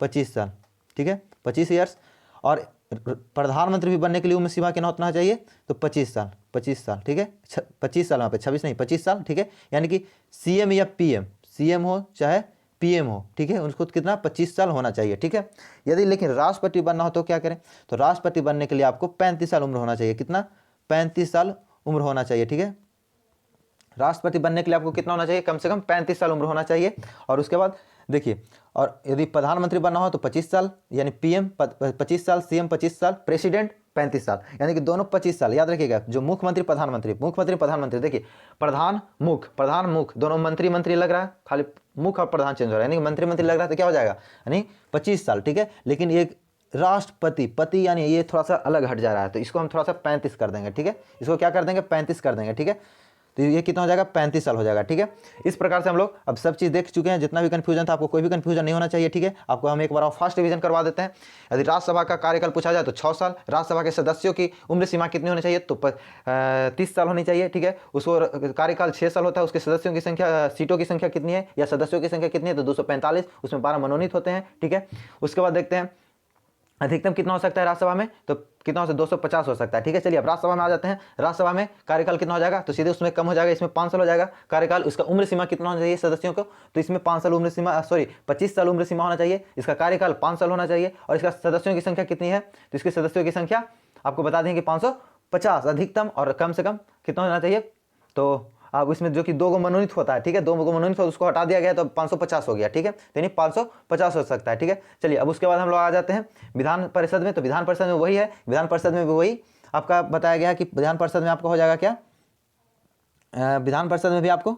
S1: 25 साल। ठीक है, 25 ईयर्स। और प्रधानमंत्री भी बनने के लिए उम्र सीमा क्या होना चाहिए, तो 25 साल। 25 साल। ठीक है, 25 साल, वहाँ पे 26 नहीं, 25 साल। ठीक है, यानी कि सीएम या पीएम, सीएम हो चाहे पीएम हो, ठीक है, उनको कितना, 25 साल होना चाहिए। ठीक है, यदि लेकिन राष्ट्रपति बनना हो तो क्या करें, तो राष्ट्रपति बनने के लिए आपको 35 साल उम्र होना चाहिए। कितना, 35 साल उम्र होना चाहिए। ठीक है, राष्ट्रपति बनने के लिए आपको कितना होना चाहिए, कम से कम 35 साल उम्र होना चाहिए। और उसके बाद देखिए, और यदि प्रधानमंत्री बनना हो तो 25 साल, यानी पीएम 25 साल, सीएम 25 साल, प्रेसिडेंट 35 साल, यानी कि दोनों 25 साल। याद रखिएगा, जो मुख्यमंत्री प्रधानमंत्री देखिए, प्रधान मुख्य दोनों मंत्री लग रहा है, खाली मुख्य और प्रधान चेंज हो रहा है, यानी कि मंत्री लग रहा है, तो क्या हो जाएगा, यानी 25 साल। ठीक है, लेकिन एक राष्ट्रपति पति यानी ये थोड़ा सा अलग हट जा रहा है, तो इसको हम थोड़ा सा 35 कर देंगे। ठीक है, इसको क्या कर देंगे, 35 कर देंगे। ठीक है, तो ये कितना हो जाएगा, 35 साल हो जाएगा। ठीक है, इस प्रकार से हम लोग अब सब चीज़ देख चुके हैं। जितना भी कंफ्यूजन था, आपको कोई भी कंफ्यूजन नहीं होना चाहिए। ठीक है, आपको हम एक बार और फास्ट रिवीजन करवा देते हैं। यदि राज्यसभा का कार्यकाल पूछा जाए तो 6 साल। राज्यसभा के सदस्यों की उम्र सीमा कितनी होनी चाहिए, तो 30 साल होनी चाहिए। ठीक है, उसको कार्यकाल 6 साल होता है। उसके सदस्यों की संख्या, सीटों की संख्या कितनी है या सदस्यों की संख्या कितनी है, तो 245, उसमें 12 मनोनीत होते हैं। ठीक है, उसके बाद देखते हैं अधिकतम कितना हो सकता है राज्यसभा में, तो कितना हो सकता है, 250 हो सकता है। ठीक है, चलिए अब राज्यसभा में आ जाते हैं। राज्यसभा में कार्यकाल कितना हो जाएगा, तो सीधे उसमें कम हो जाएगा, इसमें 5 साल हो जाएगा कार्यकाल। उसका उम्र सीमा कितना होना चाहिए सदस्यों को, तो इसमें 5 साल उम्र सीमा, 25 साल उम्र सीमा होना चाहिए। इसका कार्यकाल 5 साल होना चाहिए। और इसका सदस्यों की संख्या कितनी है, तो इसके सदस्यों की संख्या आपको बता दें कि 550 अधिकतम, और कम से कम कितना होना चाहिए, तो अब इसमें जो कि 2 को मनोनीत होता है। ठीक है, 2 को मनोनीत होता है, उसको हटा दिया गया तो 550 हो गया। ठीक है, तो यानी 550 हो सकता है। ठीक है, चलिए अब उसके बाद हम लोग आ जाते हैं विधान परिषद में। तो विधान परिषद में वही है, विधान परिषद में भी वही आपका बताया गया कि विधान परिषद में आपको हो जाएगा क्या, विधान परिषद में भी आपको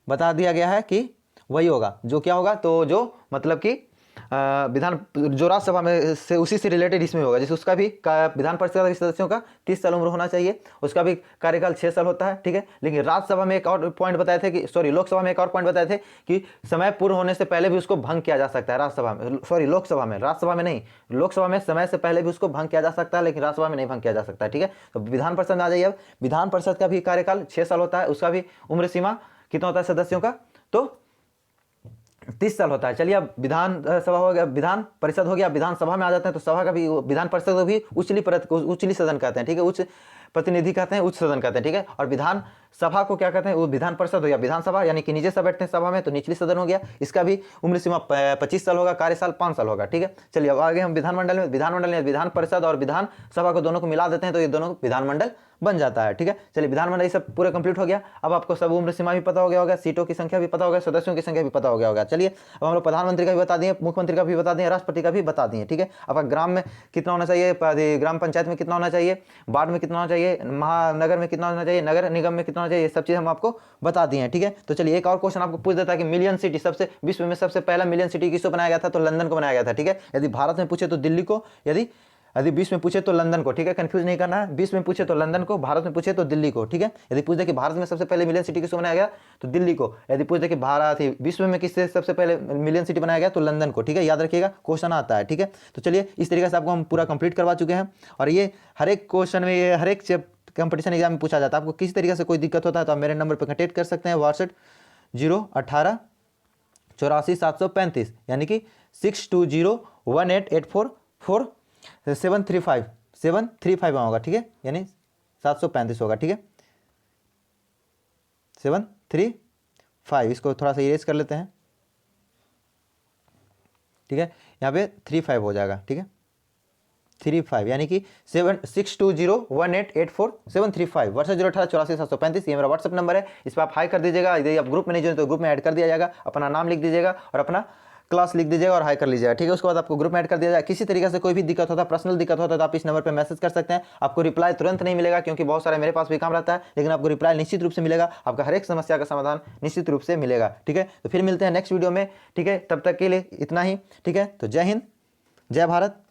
S1: बता दिया गया है कि वही होगा, जो क्या होगा, तो जो मतलब कि विधान जो राज्यसभा में से उसी से रिलेटेड इसमें होगा। जैसे उसका भी विधान परिषद के सदस्यों का 30 साल उम्र होना चाहिए, उसका भी कार्यकाल 6 साल होता है। ठीक है, लेकिन राज्यसभा में एक और पॉइंट बताए थे कि लोकसभा में एक और पॉइंट बताए थे कि समय पूर्ण होने से पहले भी उसको भंग किया जा सकता है। राज्यसभा में, लोकसभा में, राज्यसभा में नहीं, लोकसभा में समय से पहले भी उसको भंग किया जा सकता है, लेकिन राज्यसभा में नहीं भंग किया जा सकता है। ठीक है, तो विधान परिषद में आ जाइए। अब विधान परिषद का भी कार्यकाल 6 साल होता है, उसका भी उम्र सीमा कितना होता है सदस्यों का, तो 30 साल होता है। चलिए अब विधान सभा हो गया, विधान परिषद हो गया, विधानसभा में आ जाते हैं। तो सभा का भी, विधान परिषद को भी उच्चली सदन कहते हैं। ठीक है, उच्च प्रतिनिधि कहते हैं, उच्च सदन कहते हैं। ठीक है, और विधान सभा को क्या कहते हैं, वो विधान परिषद हो गया, विधानसभा यानी कि नीचे से बैठते हैं सभा में, तो निचली सदन हो गया। इसका भी उम्र सीमा 25 साल होगा, कार्यकाल 5 साल होगा। ठीक है, चलिए अब आगे हम विधानमंडल में। विधानमंडल में विधान परिषद और विधानसभा को दोनों को मिला देते हैं, तो ये दोनों विधानमंडल बन जाता है। ठीक है, चलिए विधानमंडल ये सब पूरा कंप्लीट हो गया। अब आपको सब उम्र सीमा भी पता हो गया होगा, सीटों की संख्या भी पता होगा, सदस्यों की संख्या भी पता हो गया होगा। चलिए अब हम लोग प्रधानमंत्री का भी बता दिए, मुख्यमंत्री का भी बता दिए, राष्ट्रपति का भी बता दिए। ठीक है, अब ग्राम में कितना होना चाहिए, ग्राम पंचायत में कितना होना चाहिए, वार्ड में कितना होना चाहिए, महानगर में कितना होना चाहिए, नगर निगम में कितना होना चाहिए, ये सब चीज़ हम आपको बता दिए हैं। ठीक है, तो चलिए एक और क्वेश्चन आपको पूछ देता है कि मिलियन सिटी, सबसे विश्व में सबसे पहला मिलियन सिटी किसको बनाया गया था, तो लंदन को बनाया गया था। ठीक है, यदि भारत में पूछे तो दिल्ली को, यदि यदि 20 में पूछे तो लंदन को, ठीक है, कंफ्यूज नहीं करना है। 20 में पूछे तो लंदन को, भारत में पूछे तो दिल्ली को, ठीक है। यदि पूछ दे कि भारत में सबसे पहले मिलियन सिटी किसको बनाया गया तो दिल्ली को। यदि पूछ दे कि भारत विश्व में किससे सबसे पहले मिलियन सिटी बनाया गया तो लंदन को, ठीक है, याद रखिएगा, क्वेश्चन आता है, ठीक है। तो चलिए इस तरीके से आपको हम पूरा कंप्लीट करवा चुके हैं और ये हर एक क्वेश्चन में, ये हर एक कंपटीशन एग्जाम में पूछा जाता है। आपको किसी तरीके से कोई दिक्कत होता है तो आप मेरे नंबर पर कॉन्टेक्ट कर सकते हैं, व्हाट्सएप 018848735, यानी कि 6201884735 होगा, ठीक है, यानी 735 होगा, ठीक है, 735। इसको थोड़ा सा इरेज कर लेते हैं, ठीक है, यहाँ पे 35 हो जाएगा, ठीक है, 35 यानी कि 6201884735, व्हाट्सएप 018848735, ये मेरा व्हाट्सएप नंबर है। इस पर आप हाई कर दीजिएगा। यदि आप ग्रुप में नहीं जुड़े तो ग्रुप में ऐड कर दिया जाएगा, अपना नाम लिख दीजिएगा और अपना क्लास लिख दीजिएगा और हाई कर लीजिएगा, ठीक है। उसके बाद आपको ग्रुप में ऐड कर दिया जाएगा। किसी तरीके से कोई भी दिक्कत होता है, पर्सनल दिक्कत होता है तो आप इस नंबर पर मैसेज कर सकते हैं। आपको रिप्लाई तुरंत नहीं मिलेगा क्योंकि बहुत सारे मेरे पास भी काम रहता है, लेकिन आपको रिप्लाई निश्चित रूप से मिलेगा, आपका हर एक समस्या का समाधान निश्चित रूप से मिलेगा, ठीक है। तो फिर मिलते हैं नेक्स्ट वीडियो में, ठीक है, तब तक के लिए इतना ही, ठीक है। तो जय हिंद, जय भारत।